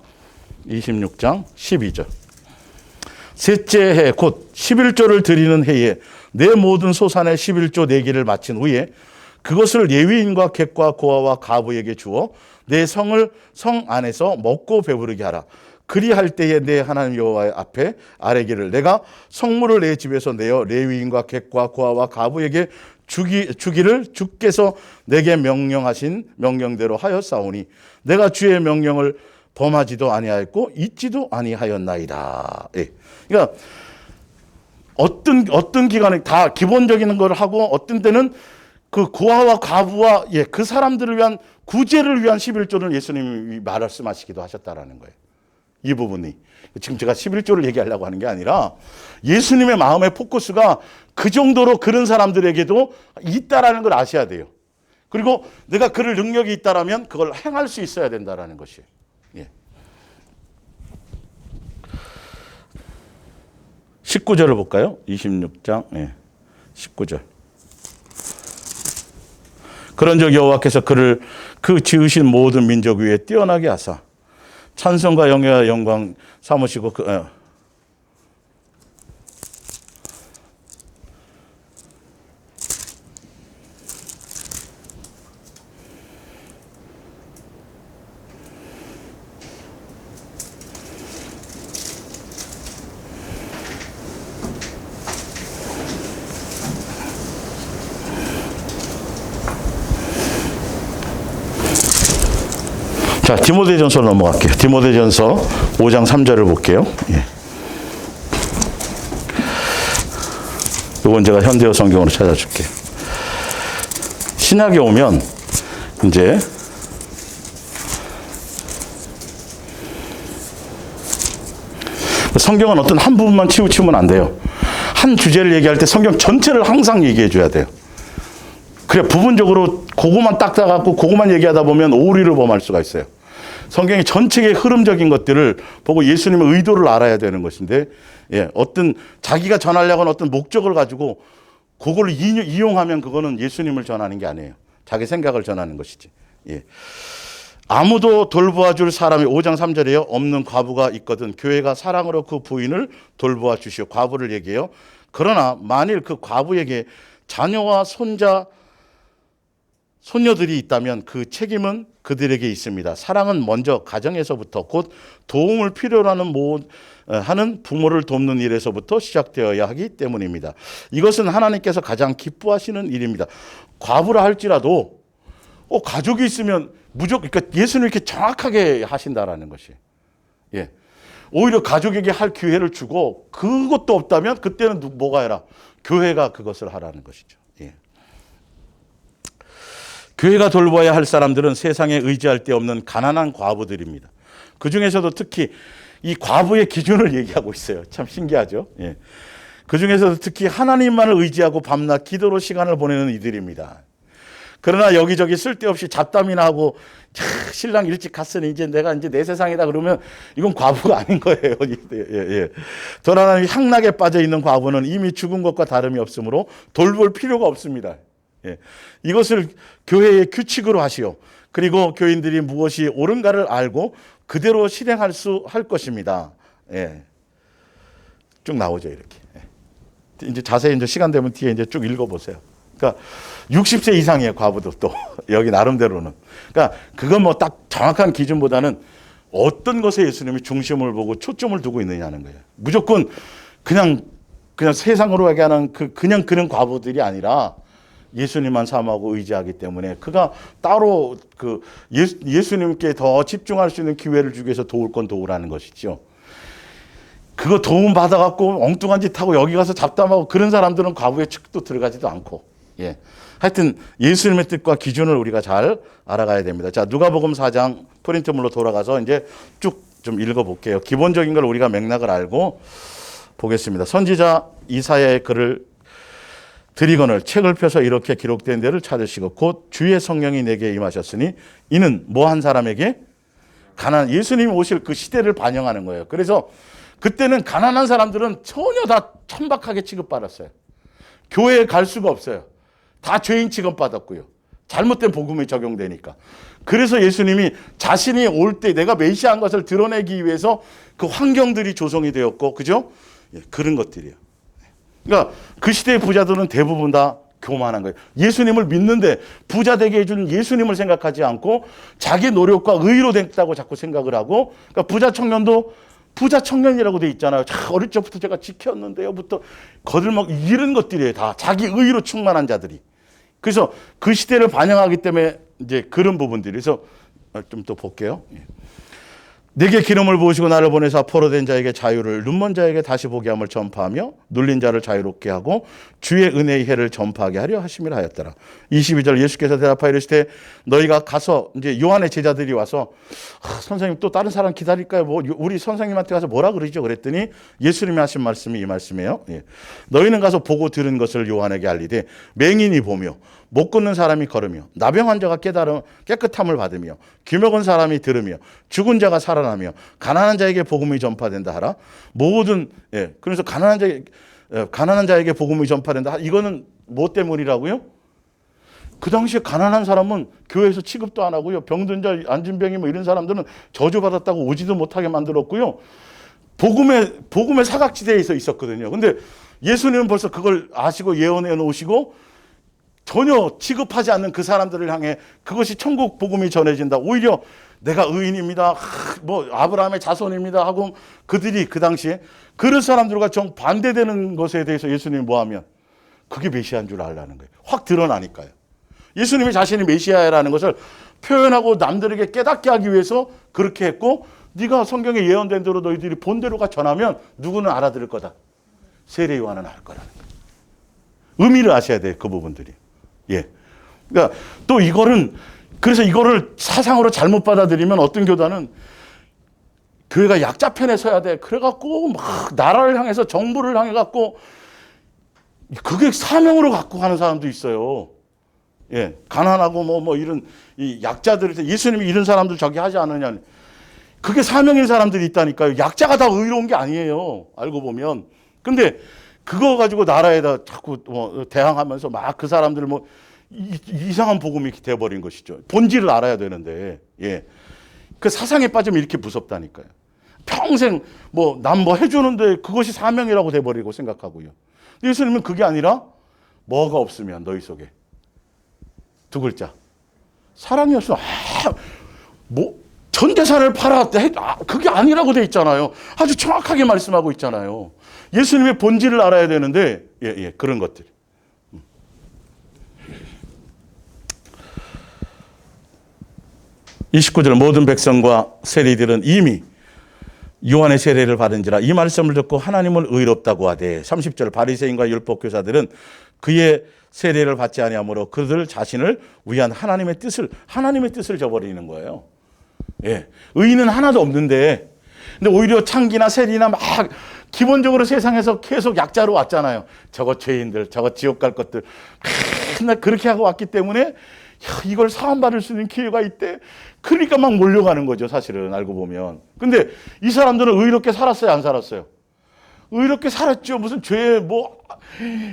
Speaker 1: 12절. 셋째 해 곧 11조를 드리는 해에 내 모든 소산의 11조 내기를 마친 후에 그것을 레위인과 객과 고아와 가부에게 주어 내 성을 성 안에서 먹고 배부르게 하라. 그리할 때에 내 하나님 여호와 앞에 아뢰기를 내가 성물을 내 집에서 내어 레위인과 객과 고아와 가부에게 주기를 주께서 내게 명령하신 명령대로 하였사오니 내가 주의 명령을 범하지도 아니하였고 잊지도 아니하였나이다. 예. 그러니까 어떤 기간에 다 기본적인 걸 하고 어떤 때는 그 고아와 과부와 그 사람들을 위한 구제를 위한 11조를 예수님이 말씀하시기도 하셨다라는 거예요. 이 부분이. 지금 제가 11조를 얘기하려고 하는 게 아니라 예수님의 마음의 포커스가 그 정도로 그런 사람들에게도 있다라는 걸 아셔야 돼요. 그리고 내가 그럴 능력이 있다라면 그걸 행할 수 있어야 된다라는 것이에요. 예. 19절을 볼까요? 26장 19절. 그런즉 여호와께서 그를 그 지으신 모든 민족 위에 뛰어나게 하사 찬송과 영예와 영광 삼으시고 자, 디모데전서로 넘어갈게요. 디모데전서 5장 3절을 볼게요. 이건 제가 현대어 성경으로 찾아줄게요. 신약에 오면 이제 성경은 어떤 한 부분만 치우치면 안 돼요. 한 주제를 얘기할 때 성경 전체를 항상 얘기해 줘야 돼요. 그래 부분적으로 그거만 딱 따갖고 그거만 얘기하다 보면 오류를 범할 수가 있어요. 성경의 전체의 흐름적인 것들을 보고 예수님의 의도를 알아야 되는 것인데, 어떤 자기가 전하려고 하는 어떤 목적을 가지고 그걸 이용하면 그거는 예수님을 전하는 게 아니에요. 자기 생각을 전하는 것이지. 아무도 돌보아 줄 사람이 5장 3절에요. 없는 과부가 있거든 교회가 사랑으로 그 부인을 돌보아 주시오. 과부를 얘기해요. 그러나 만일 그 과부에게 자녀와 손녀들이 있다면 그 책임은 그들에게 있습니다. 사랑은 먼저 가정에서부터 곧 도움을 필요로 하는 부모를 돕는 일에서부터 시작되어야 하기 때문입니다. 이것은 하나님께서 가장 기뻐하시는 일입니다. 과부라 할지라도 가족이 있으면 무조건 그러니까 예수는 이렇게 정확하게 하신다라는 것이. 오히려 가족에게 할 기회를 주고 그것도 없다면 그때는 뭐가 해라? 교회가 그것을 하라는 것이죠. 교회가 돌봐야 할 사람들은 세상에 의지할 데 없는 가난한 과부들입니다. 그 중에서도 특히 이 과부의 기준을 얘기하고 있어요. 참 신기하죠. 그 중에서도 특히 하나님만을 의지하고 밤낮 기도로 시간을 보내는 이들입니다. 그러나 여기저기 쓸데없이 잡담이나 하고 신랑 일찍 갔으니 이제 내가 이제 내 세상이다 그러면 이건 과부가 아닌 거예요. 더 하나님 향락에 빠져 있는 과부는 이미 죽은 것과 다름이 없으므로 돌볼 필요가 없습니다. 이것을 교회의 규칙으로 하시오. 그리고 교인들이 무엇이 옳은가를 알고 그대로 실행할 것입니다. 쭉 나오죠, 이렇게. 이제 자세히 이제 시간 되면 뒤에 이제 쭉 읽어보세요. 그러니까 60세 이상이에요, 과부도 또 여기 나름대로는. 그러니까 그건 뭐 딱 정확한 기준보다는 어떤 것에 예수님이 중심을 보고 초점을 두고 있느냐는 거예요. 무조건 그냥 세상으로 얘기하는 그냥 그런 과부들이 아니라. 예수님만 삼하고 의지하기 때문에 그가 따로 예수님께 더 집중할 수 있는 기회를 주기 위해서 도울 건 도우라는 것이죠. 그거 도움 받아갖고 엉뚱한 짓 하고 여기 가서 잡담하고 그런 사람들은 과부의 측도 들어가지도 않고. 하여튼 예수님의 뜻과 기준을 우리가 잘 알아가야 됩니다. 자, 누가복음 4장 프린트물로 돌아가서 이제 쭉 좀 읽어볼게요. 기본적인 걸 우리가 맥락을 알고 보겠습니다. 선지자 이사야의 글을 드리거늘 책을 펴서 이렇게 기록된 데를 찾으시고 곧 주의 성령이 내게 임하셨으니 이는 뭐 한 사람에게 예수님이 오실 그 시대를 반영하는 거예요. 그래서 그때는 가난한 사람들은 전혀 다 천박하게 취급받았어요. 교회에 갈 수가 없어요. 다 죄인 취급받았고요. 잘못된 복음이 적용되니까. 그래서 예수님이 자신이 올 때 내가 메시아인 것을 드러내기 위해서 그 환경들이 조성이 되었고, 그죠? 그런 것들이에요. 그러니까 그 시대의 부자들은 대부분 다 교만한 거예요. 예수님을 믿는데 부자 되게 해주는 예수님을 생각하지 않고 자기 노력과 의로 됐다고 자꾸 생각을 하고, 그러니까 부자 청년도 부자 청년이라고 돼 있잖아요. 어릴 적부터 제가 지켰는데요부터 거들먹 이런 것들이에요. 다 자기 의로 충만한 자들이. 그래서 그 시대를 반영하기 때문에 이제 그런 부분들이. 그래서 좀 또 볼게요. 내게 기름을 부으시고 나를 보내사 포로된 자에게 자유를, 눈먼 자에게 다시 보게 함을 전파하며 눌린 자를 자유롭게 하고 주의 은혜의 해를 전파하게 하려 하심이라 하였더라. 22절 예수께서 대답하여 이르시되 너희가 가서, 이제 요한의 제자들이 와서 선생님 또 다른 사람 기다릴까요? 뭐 우리 선생님한테 가서 뭐라 그러죠? 그랬더니 예수님이 하신 말씀이 이 말씀이에요. 예. 너희는 가서 보고 들은 것을 요한에게 알리되 맹인이 보며 못 걷는 사람이 걸으며 나병 환자가 깨끗함을 받으며 귀 먹은 사람이 들으며 죽은 자가 살아나며 가난한 자에게 복음이 전파된다 하라. 모든, 예, 그래서 가난한 자에게 복음이 전파된다. 이거는 뭐 때문이라고요? 그 당시에 가난한 사람은 교회에서 취급도 안 하고요. 병든 자, 안진병이 뭐 이런 사람들은 저주받았다고 오지도 못하게 만들었고요. 복음의 사각지대에 있었거든요. 근데 예수님은 벌써 그걸 아시고 예언해 놓으시고 전혀 취급하지 않는 그 사람들을 향해 그것이 천국 복음이 전해진다. 오히려 내가 의인입니다. 뭐 아브라함의 자손입니다. 하고 그들이 그 당시에 그런 사람들과 정반대되는 것에 대해서 예수님이 뭐 하면 그게 메시아인 줄 알라는 거예요. 확 드러나니까요. 예수님이 자신이 메시아라는 것을 표현하고 남들에게 깨닫게 하기 위해서 그렇게 했고, 네가 성경에 예언된 대로 너희들이 본 대로가 전하면 누구는 알아들을 거다. 세례 요한은 알 거라는 거예요. 의미를 아셔야 돼요. 그 부분들이. 예. 그러니까 또 그래서 이거를 사상으로 잘못 받아들이면 어떤 교단은 교회가 약자 편에 서야 돼. 그래갖고 막 나라를 향해서 정부를 향해갖고 그게 사명으로 갖고 가는 사람도 있어요. 예. 가난하고 뭐 이런 이 약자들, 예수님이 이런 사람들 저기 하지 않느냐. 그게 사명인 사람들이 있다니까요. 약자가 다 의로운 게 아니에요. 알고 보면. 근데 그거 가지고 나라에다 자꾸 대항하면서 막 그 사람들 뭐 이상한 복음이 돼버린 것이죠. 본질을 알아야 되는데, 예. 그 사상에 빠지면 이렇게 무섭다니까요. 평생 남 뭐 해주는데 그것이 사명이라고 돼버리고 생각하고요. 예수님은 그게 아니라 뭐가 없으면 너희 속에 두 글자 사랑이 없으면 전 재산을 팔아 그게 아니라고 돼 있잖아요. 아주 정확하게 말씀하고 있잖아요. 예수님의 본질을 알아야 되는데, 예, 그런 것들. 29절 모든 백성과 세리들은 이미 요한의 세례를 받은지라 이 말씀을 듣고 하나님을 의롭다고 하되, 30절 바리새인과 율법교사들은 그의 세례를 받지 아니하므로 그들 자신을 위한 하나님의 뜻을 저버리는 거예요. 예, 의인은 하나도 없는데, 근데 오히려 창기나 세리나 막 기본적으로 세상에서 계속 약자로 왔잖아요. 저거 죄인들, 저거 지옥 갈 것들 맨날 그렇게 하고 왔기 때문에 이걸 사함받을 수 있는 기회가 있대. 그러니까 막 몰려가는 거죠, 사실은 알고 보면. 근데 이 사람들은 의롭게 살았어요, 안 살았어요? 의롭게 살았죠. 무슨 죄에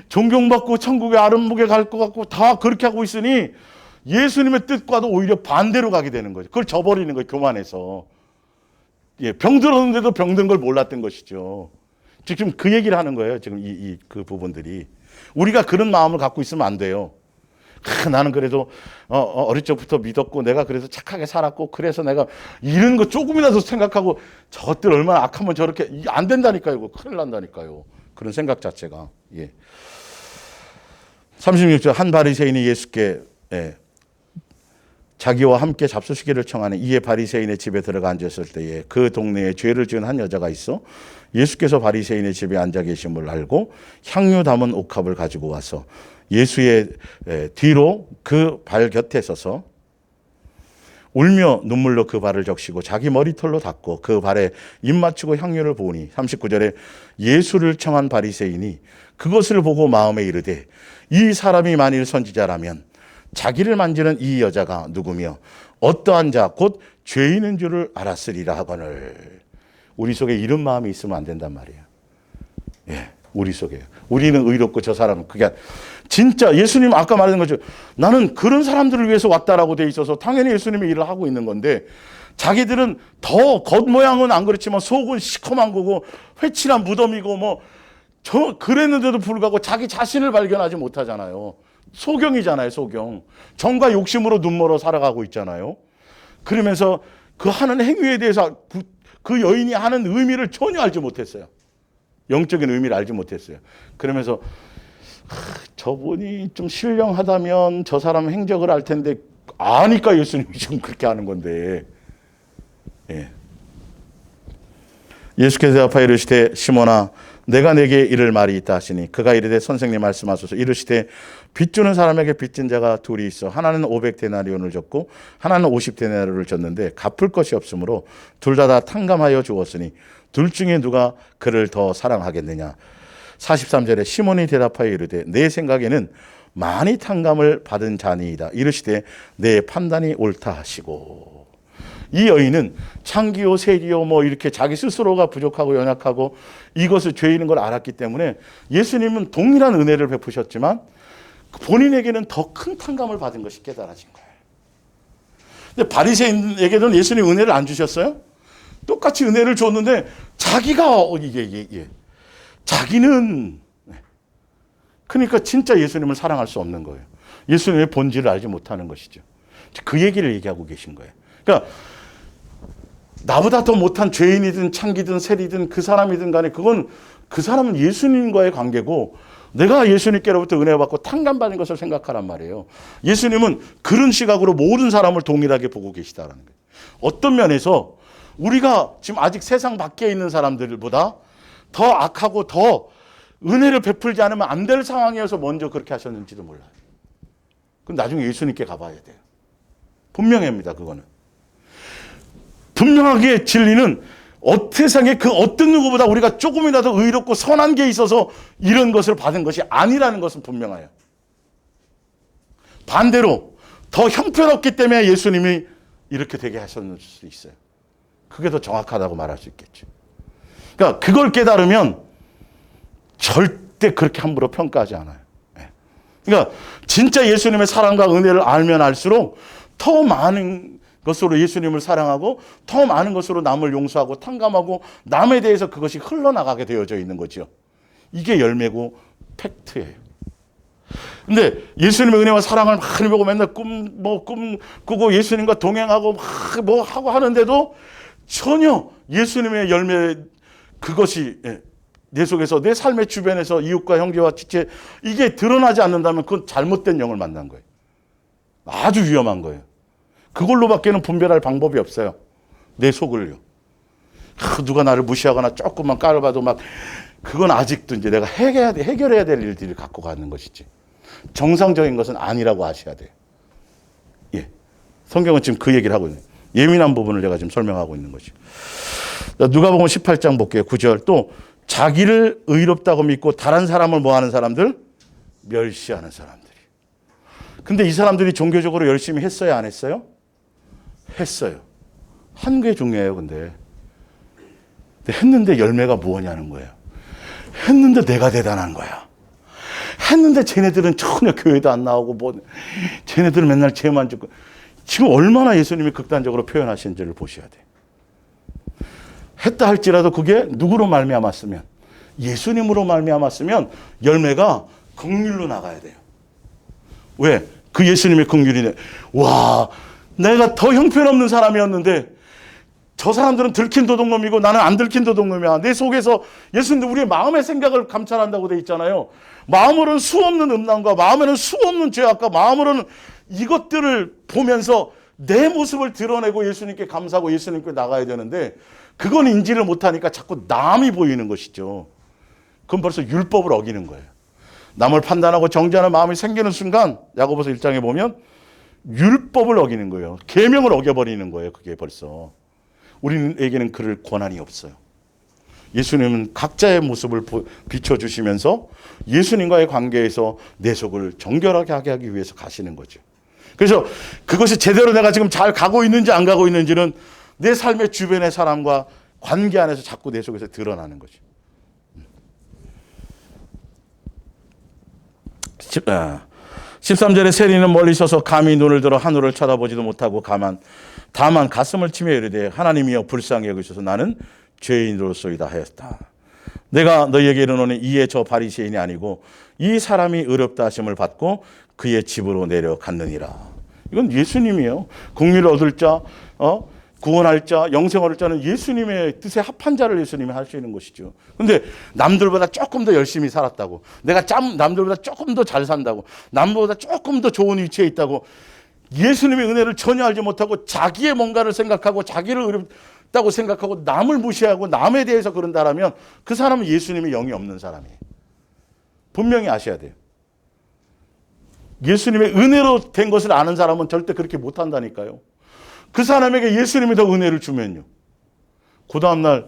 Speaker 1: 존경받고 천국의 아름목에 갈 것 같고 다 그렇게 하고 있으니 예수님의 뜻과도 오히려 반대로 가게 되는 거죠. 그걸 저버리는 거예요, 교만해서. 예, 병들었는데도 병든 걸 몰랐던 것이죠. 지금 그 얘기를 하는 거예요, 지금 그 부분들이. 우리가 그런 마음을 갖고 있으면 안 돼요. 나는 그래도 어릴 적부터 믿었고 내가 그래서 착하게 살았고 그래서 내가 이런 거 조금이라도 생각하고 저것들 얼마나 악하면 저렇게 안 된다니까요. 큰일 난다니까요. 그런 생각 자체가. 예. 36절 한 바리새인이 예수께 자기와 함께 잡수시기를 청하니 이에 바리새인의 집에 들어가 앉았을 때에 그 동네에 죄를 지은 한 여자가 있어 예수께서 바리새인의 집에 앉아 계심을 알고 향유 담은 옥합을 가지고 와서 예수의 뒤로 그 발 곁에 서서 울며 눈물로 그 발을 적시고 자기 머리털로 닦고 그 발에 입 맞추고 향유를 부으니 39절에 예수를 청한 바리새인이 그것을 보고 마음에 이르되 이 사람이 만일 선지자라면 자기를 만지는 이 여자가 누구며 어떠한 자 곧 죄인인 줄을 알았으리라 하거늘. 우리 속에 이런 마음이 있으면 안 된단 말이에요. 예, 우리 속에. 우리는 의롭고 저 사람은 그게 진짜 예수님 아까 말했던 거죠. 나는 그런 사람들을 위해서 왔다라고 돼 있어서 당연히 예수님의 일을 하고 있는 건데 자기들은 더 겉모양은 안 그렇지만 속은 시커먼 거고 회칠한 무덤이고 그랬는데도 불구하고 자기 자신을 발견하지 못하잖아요. 소경이잖아요, 소경. 정과 욕심으로 눈멀어 살아가고 있잖아요. 그러면서 그 하는 행위에 대해서 그 여인이 하는 의미를 전혀 알지 못했어요. 영적인 의미를 알지 못했어요. 그러면서 저분이 좀 신령하다면 저 사람 행적을 알 텐데 아니까 예수님이 지금 그렇게 하는 건데. 예. 예수께서 대답하여 이르시되 시몬아 내가 내게 이를 말이 있다 하시니 그가 이르되 선생님 말씀하소서. 이르시되 빚주는 사람에게 빚진 자가 둘이 있어 하나는 500데나리온을 줬고 하나는 50데나리온을 줬는데 갚을 것이 없으므로 둘 다 탕감하여 주었으니 둘 중에 누가 그를 더 사랑하겠느냐. 43절에 시몬이 대답하여 이르되 내 생각에는 많이 탕감을 받은 자니이다. 이르시되 내 판단이 옳다 하시고. 이 여인은 창기요 세리요 뭐 이렇게 자기 스스로가 부족하고 연약하고 이것을 죄인인 걸 알았기 때문에 예수님은 동일한 은혜를 베푸셨지만 본인에게는 더 큰 탕감을 받은 것이 깨달아진 거예요. 근데 바리새인에게는 예수님 은혜를 안 주셨어요? 똑같이 은혜를 줬는데 자기가 자기는 그러니까 진짜 예수님을 사랑할 수 없는 거예요. 예수님의 본질을 알지 못하는 것이죠. 그 얘기를 얘기하고 계신 거예요. 그러니까 나보다 더 못한 죄인이든 창기든 세리든 그 사람이든 간에 그건 그 사람은 예수님과의 관계고 내가 예수님께로부터 은혜를 받고 탕감받은 것을 생각하란 말이에요. 예수님은 그런 시각으로 모든 사람을 동일하게 보고 계시다라는 거예요. 어떤 면에서 우리가 지금 아직 세상 밖에 있는 사람들보다 더 악하고 더 은혜를 베풀지 않으면 안 될 상황이어서 먼저 그렇게 하셨는지도 몰라요. 그럼 나중에 예수님께 가봐야 돼요. 분명합니다. 그거는. 분명하게 진리는 세상에 그 어떤 누구보다 우리가 조금이라도 의롭고 선한 게 있어서 이런 것을 받은 것이 아니라는 것은 분명해요. 반대로 더 형편없기 때문에 예수님이 이렇게 되게 하셨을 수 있어요. 그게 더 정확하다고 말할 수 있겠죠. 그러니까 그걸 깨달으면 절대 그렇게 함부로 평가하지 않아요. 그러니까 진짜 예수님의 사랑과 은혜를 알면 알수록 더 많은 것으로 예수님을 사랑하고 더 많은 것으로 남을 용서하고 탕감하고 남에 대해서 그것이 흘러나가게 되어져 있는 거죠. 이게 열매고 팩트예요. 근데 예수님의 은혜와 사랑을 많이 보고 맨날 꿈 꾸고 예수님과 동행하고 뭐 하고 하는데도 전혀 예수님의 열매 그것이 내 속에서 내 삶의 주변에서 이웃과 형제와 지체 이게 드러나지 않는다면 그건 잘못된 영을 만난 거예요. 아주 위험한 거예요. 그걸로밖에는 분별할 방법이 없어요. 내 속을요. 누가 나를 무시하거나 조금만 깔아봐도 막 그건 아직도 이제 내가 해결해야 될 일들을 갖고 가는 것이지. 정상적인 것은 아니라고 아셔야 돼요. 예. 성경은 지금 그 얘기를 하고 있는 예민한 부분을 제가 지금 설명하고 있는 것이죠. 누가복음 18장 볼게요. 9절 또 자기를 의롭다고 믿고 다른 사람을 뭐하는 사람들? 멸시하는 사람들이. 근데 이 사람들이 종교적으로 열심히 했어요? 안 했어요? 했어요. 한 게 중요해요. 근데 했는데 열매가 뭐냐는 거예요. 했는데 내가 대단한 거야. 했는데 쟤네들은 전혀 교회도 안 나오고 뭐 쟤네들은 맨날 죄만 짓고 지금 얼마나 예수님이 극단적으로 표현하신지를 보셔야 돼요. 했다 할지라도 그게 누구로 말미암았으면 예수님으로 말미암았으면 열매가 긍휼로 나가야 돼요. 왜? 그 예수님의 긍휼이네. 와, 내가 더 형편없는 사람이었는데 저 사람들은 들킨 도둑놈이고 나는 안 들킨 도둑놈이야. 내 속에서 예수님도 우리의 마음의 생각을 감찰한다고 돼 있잖아요. 마음으로는 수없는 음란과 마음에는 수없는 죄악과 마음으로는 이것들을 보면서 내 모습을 드러내고 예수님께 감사하고 예수님께 나가야 되는데 그건 인지를 못하니까 자꾸 남이 보이는 것이죠. 그건 벌써 율법을 어기는 거예요. 남을 판단하고 정죄하는 마음이 생기는 순간 야고보서 1장에 보면 율법을 어기는 거예요. 계명을 어겨버리는 거예요. 그게 벌써. 우리에게는 그럴 권한이 없어요. 예수님은 각자의 모습을 비춰주시면서 예수님과의 관계에서 내 속을 정결하게 하게 하기 위해서 가시는 거죠. 그래서 그것이 제대로 내가 지금 잘 가고 있는지 안 가고 있는지는 내 삶의 주변의 사람과 관계 안에서 자꾸 내 속에서 드러나는 거죠. 13절에 세리는 멀리 서서 감히 눈을 들어 하늘을 쳐다보지도 못하고 다만 가슴을 치며 이르되 하나님이여 불쌍히 여기소서 나는 죄인으로소이다 하였다. 내가 너희에게 이르노니 이에 저 바리새인이 아니고 이 사람이 의롭다 하심을 받고 그의 집으로 내려갔느니라. 이건 예수님이에요. 공의를 얻을 자, 구원할 자, 영생을 얻을 자는 예수님의 뜻에 합한 자를 예수님이 하시는 것이죠. 근데 남들보다 조금 더 열심히 살았다고, 내가 남들보다 조금 더 잘 산다고, 남보다 조금 더 좋은 위치에 있다고, 예수님의 은혜를 전혀 알지 못하고 자기의 뭔가를 생각하고 자기를 어렵다고 생각하고 남을 무시하고 남에 대해서 그런다라면 그 사람은 예수님의 영이 없는 사람이에요. 분명히 아셔야 돼요. 예수님의 은혜로 된 것을 아는 사람은 절대 그렇게 못한다니까요. 그 사람에게 예수님이 더 은혜를 주면요, 그 다음날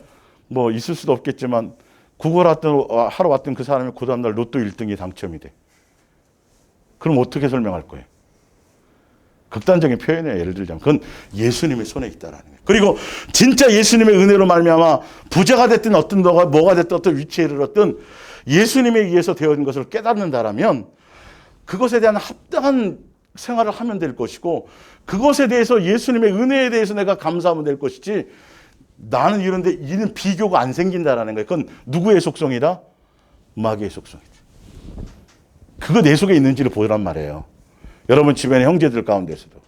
Speaker 1: 뭐 있을 수도 없겠지만 구걸 하러 왔던 그 사람이 그 다음날 로또 1등이 당첨이 돼. 그럼 어떻게 설명할 거예요? 극단적인 표현이에요. 예를 들자면 그건 예수님의 손에 있다라는 거예요. 그리고 진짜 예수님의 은혜로 말미암아 부자가 됐든 어떤 뭐가 됐든 어떤 위치에 이르렀든 예수님에 의해서 되어진 것을 깨닫는다라면 그것에 대한 합당한 생활을 하면 될 것이고, 그것에 대해서 예수님의 은혜에 대해서 내가 감사하면 될 것이지, 나는 이런데 이는 비교가 안 생긴다라는 거예요. 그건 누구의 속성이다? 마귀의 속성이다. 그거 내 속에 있는지를 보란 말이에요. 여러분 주변의 형제들 가운데서도,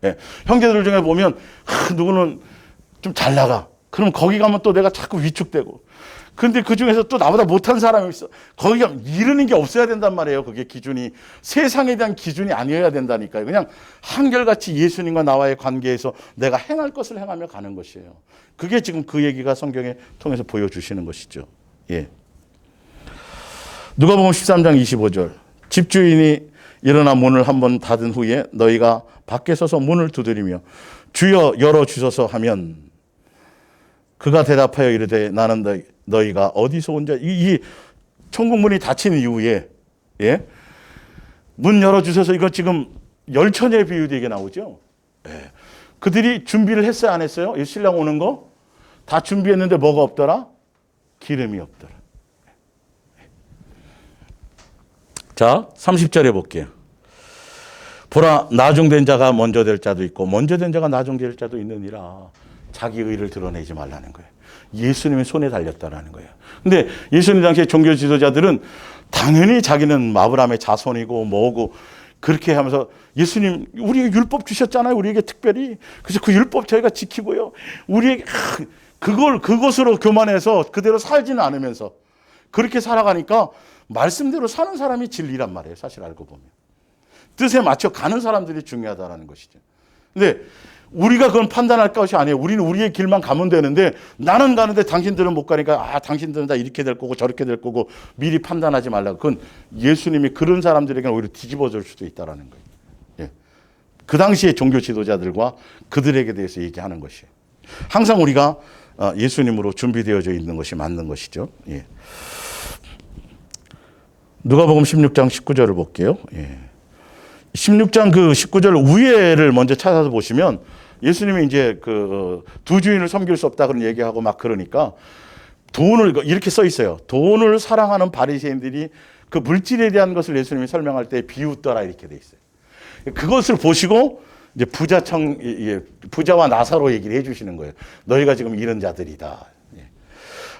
Speaker 1: 예, 형제들 중에 보면 누구는 좀 잘 나가. 그럼 거기 가면 또 내가 자꾸 위축되고, 근데 그 중에서 또 나보다 못한 사람이 있어. 거기 가면 이르는 게 없어야 된단 말이에요. 그게 기준이 세상에 대한 기준이 아니어야 된다니까요. 그냥 한결같이 예수님과 나와의 관계에서 내가 행할 것을 행하며 가는 것이에요. 그게 지금 그 얘기가 성경에 통해서 보여주시는 것이죠. 예. 누가복음 13장 25절. 집주인이 일어나 문을 한번 닫은 후에 너희가 밖에 서서 문을 두드리며 주여 열어주소서 하면 그가 대답하여 이르되 나는 너희가 어디서 온 자. 이 천국 문이 닫힌 이후에, 예, 문 열어주셔서, 이거 지금 열처녀의 비유도 이게 나오죠. 예. 그들이 준비를 했어요, 안 했어요? 신랑 오는 거 다 준비했는데 뭐가 없더라? 기름이 없더라. 자, 30절에 볼게요. 보라, 나중된 자가 먼저 될 자도 있고 먼저 된 자가 나중될 자도 있느니라. 자기 의를 드러내지 말라는 거예요. 예수님의 손에 달렸다라는 거예요. 근데 예수님 당시에 종교 지도자들은 당연히 자기는 아브라함의 자손이고 뭐고 그렇게 하면서, 예수님 우리에게 율법 주셨잖아요. 우리에게 특별히. 그래서 그 율법 저희가 지키고요. 우리에게 그것으로 교만해서 그대로 살지는 않으면서 그렇게 살아가니까 말씀대로 사는 사람이 진리란 말이에요. 사실 알고 보면. 뜻에 맞춰 가는 사람들이 중요하다는 것이죠. 근데 우리가 그건 판단할 것이 아니에요. 우리는 우리의 길만 가면 되는데, 나는 가는데 당신들은 못 가니까 당신들은 다 이렇게 될 거고 저렇게 될 거고 미리 판단하지 말라고. 그건 예수님이 그런 사람들에게는 오히려 뒤집어 줄 수도 있다는 거예요. 예. 그 당시의 종교 지도자들과 그들에게 대해서 얘기하는 것이에요. 항상 우리가 예수님으로 준비되어져 있는 것이 맞는 것이죠. 예. 누가복음 16장 19절을 볼게요. 예. 16장 그 19절 우회를 먼저 찾아서 보시면 예수님이 이제 두 주인을 섬길 수 없다 그런 얘기하고 막 그러니까 돈을 이렇게 써 있어요. 돈을 사랑하는 바리새인들이 그 물질에 대한 것을 예수님이 설명할 때 비웃더라 이렇게 돼 있어요. 그것을 보시고 이제 부자와 나사로 얘기를 해주시는 거예요. 너희가 지금 이런 자들이다.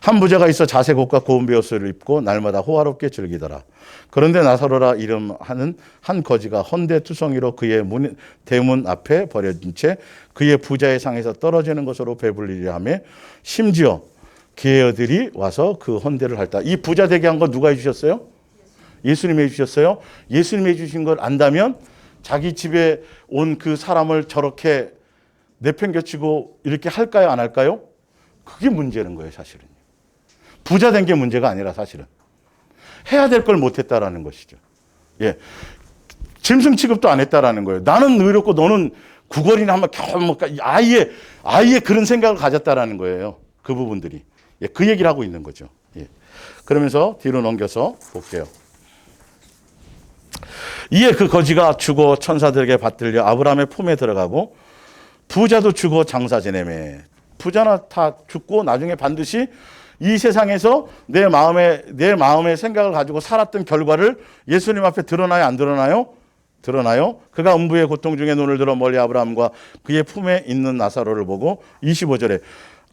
Speaker 1: 한 부자가 있어 자색 옷과 고운 베옷을 입고 날마다 호화롭게 즐기더라. 그런데 나사로라 이름하는 한 거지가 헌데투성이로 그의 대문 앞에 버려진 채 그의 부자의 상에서 떨어지는 것으로 배불리려 하며 심지어 기회들이 와서 그 헌데를 핥다. 이 부자 되게 한 건 누가 해주셨어요? 예수님이 해주셨어요. 예수님이 해주신 걸 안다면 자기 집에 온 그 사람을 저렇게 내팽개치고 이렇게 할까요? 안 할까요? 그게 문제는 거예요, 사실은. 부자 된 게 문제가 아니라 사실은 해야 될 걸 못했다라는 것이죠. 예, 짐승 취급도 안 했다라는 거예요. 나는 의롭고 너는 구걸이나 한번 겨우 아예 그런 생각을 가졌다라는 거예요. 그 부분들이. 예, 그 얘기를 하고 있는 거죠. 예. 그러면서 뒤로 넘겨서 볼게요. 이에 그 거지가 죽어 천사들에게 받들려 아브라함의 품에 들어가고 부자도 죽어 장사 지내매. 부자나 다 죽고 나중에 반드시 이 세상에서 내 마음의 생각을 가지고 살았던 결과를 예수님 앞에 드러나요? 안 드러나요? 드러나요? 그가 음부의 고통 중에 눈을 들어 멀리 아브라함과 그의 품에 있는 나사로를 보고 25절에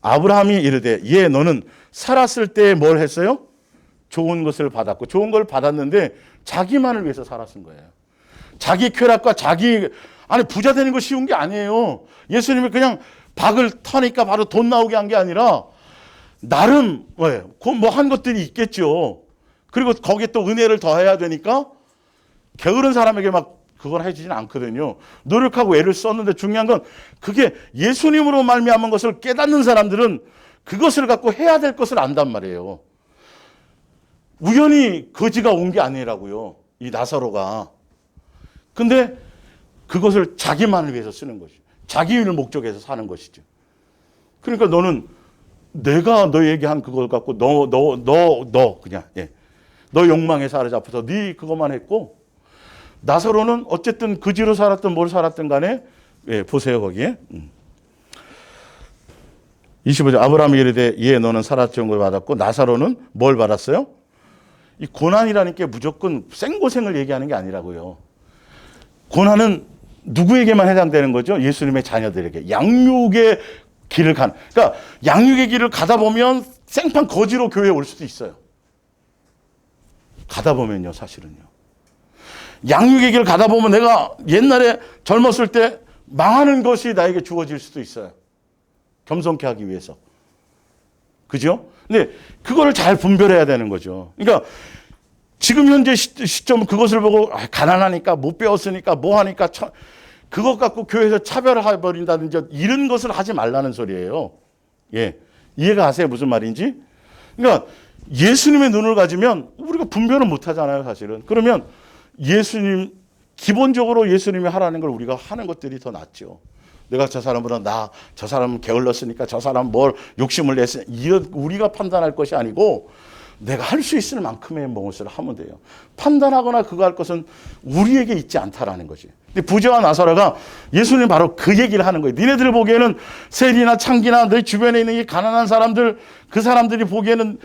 Speaker 1: 아브라함이 이르되 예 너는 살았을 때 뭘 했어요? 좋은 것을 받았고 좋은 걸 받았는데 자기만을 위해서 살았은 거예요. 자기 쾌락과 아니, 부자 되는 거 쉬운 게 아니에요. 예수님이 그냥 박을 터니까 바로 돈 나오게 한 게 아니라, 나름, 뭐 한 것들이 있겠죠. 그리고 거기에 또 은혜를 더해야 되니까, 게으른 사람에게 막 그걸 해주진 않거든요. 노력하고 애를 썼는데 중요한 건 그게 예수님으로 말미암은 것을 깨닫는 사람들은 그것을 갖고 해야 될 것을 안단 말이에요. 우연히 거지가 온 게 아니라고요. 이 나사로가. 근데 그것을 자기만을 위해서 쓰는 것이죠. 자기를 목적해서 사는 것이죠. 그러니까 너는 내가 너에게 한 그걸 갖고 그냥 너 욕망에 사로잡혀서 네 그것만 했고, 나사로는 어쨌든 그지로 살았든 뭘 살았든 간에 보세요 거기에 25절 아브라함이 이르되 너는 살았정을 받았고 나사로는 뭘 받았어요? 이 고난이라는 게 무조건 생고생을 얘기하는 게 아니라고요. 고난은 누구에게만 해당되는 거죠? 예수님의 자녀들에게. 양육의 길을 그러니까 양육의 길을 가다 보면 생판 거지로 교회에 올 수도 있어요. 가다 보면요, 사실은요. 양육의 길을 가다 보면 내가 옛날에 젊었을 때 망하는 것이 나에게 주어질 수도 있어요. 겸손케 하기 위해서. 그죠? 근데 그거를 잘 분별해야 되는 거죠. 그러니까 지금 현재 시점은 그것을 보고 가난하니까 못 배웠으니까 뭐 하니까 그것 갖고 교회에서 차별해 버린다든지 이런 것을 하지 말라는 소리예요. 이해가 가세요? 무슨 말인지? 그러니까 예수님의 눈을 가지면 우리가 분별은 못 하잖아요, 사실은. 그러면 기본적으로 예수님이 하라는 걸 우리가 하는 것들이 더 낫죠. 내가 저 사람보다 저 사람은 게을렀으니까 저 사람은 뭘 욕심을 냈으니까 이런 우리가 판단할 것이 아니고 내가 할 수 있을 만큼의 무엇을 하면 돼요. 판단하거나 그거 할 것은 우리에게 있지 않다라는 거지. 근데 부자와 나사로가 예수님 바로 그 얘기를 하는 거예요. 니네들 보기에는 세리나 창기나 너 주변에 있는 이 가난한 사람들, 그 사람들이 보기에는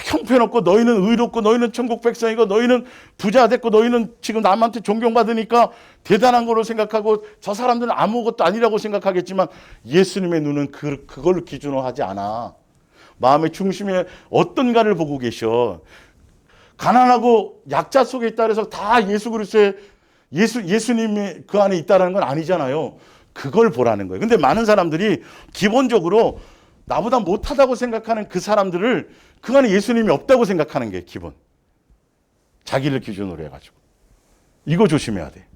Speaker 1: 형편없고 너희는 의롭고 너희는 천국 백성이고 너희는 부자 됐고 너희는 지금 남한테 존경받으니까 대단한 거로 생각하고 저 사람들은 아무것도 아니라고 생각하겠지만 예수님의 눈은 그걸 기준으로 하지 않아. 마음의 중심에 어떤가를 보고 계셔. 가난하고 약자 속에 있다 그래서 다 예수 그리스도의 예수님이 그 안에 있다는 건 아니잖아요. 그걸 보라는 거예요. 근데 많은 사람들이 기본적으로 나보다 못하다고 생각하는 그 사람들을 그 안에 예수님이 없다고 생각하는 게 기본. 자기를 기준으로 해가지고. 이거 조심해야 돼.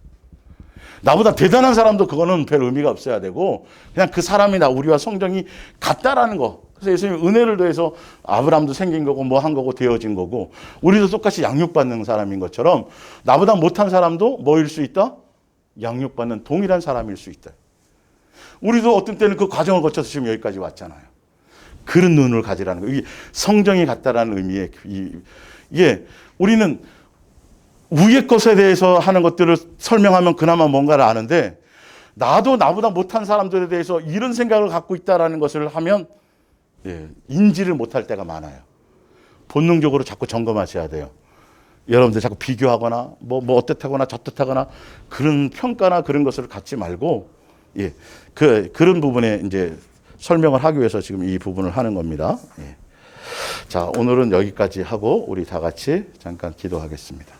Speaker 1: 나보다 대단한 사람도 그거는 별 의미가 없어야 되고 그냥 그 사람이나 우리와 성정이 같다라는 거. 그래서 예수님이 은혜를 더해서 아브라함도 생긴 거고 뭐 한 거고 되어진 거고 우리도 똑같이 양육받는 사람인 것처럼 나보다 못한 사람도 뭐일 수 있다? 양육받는 동일한 사람일 수 있다. 우리도 어떤 때는 그 과정을 거쳐서 지금 여기까지 왔잖아요. 그런 눈을 가지라는 거예요. 이게 성정이 같다라는 의미의 이게 우리는 위의 것에 대해서 하는 것들을 설명하면 그나마 뭔가를 아는데 나도 나보다 못한 사람들에 대해서 이런 생각을 갖고 있다라는 것을 하면 인지를 못할 때가 많아요. 본능적으로 자꾸 점검하셔야 돼요. 여러분들 자꾸 비교하거나 뭐 어떻다거나 저떻다거나 그런 평가나 그런 것을 갖지 말고 그런 부분에 이제 설명을 하기 위해서 지금 이 부분을 하는 겁니다. 자, 오늘은 여기까지 하고 우리 다 같이 잠깐 기도하겠습니다.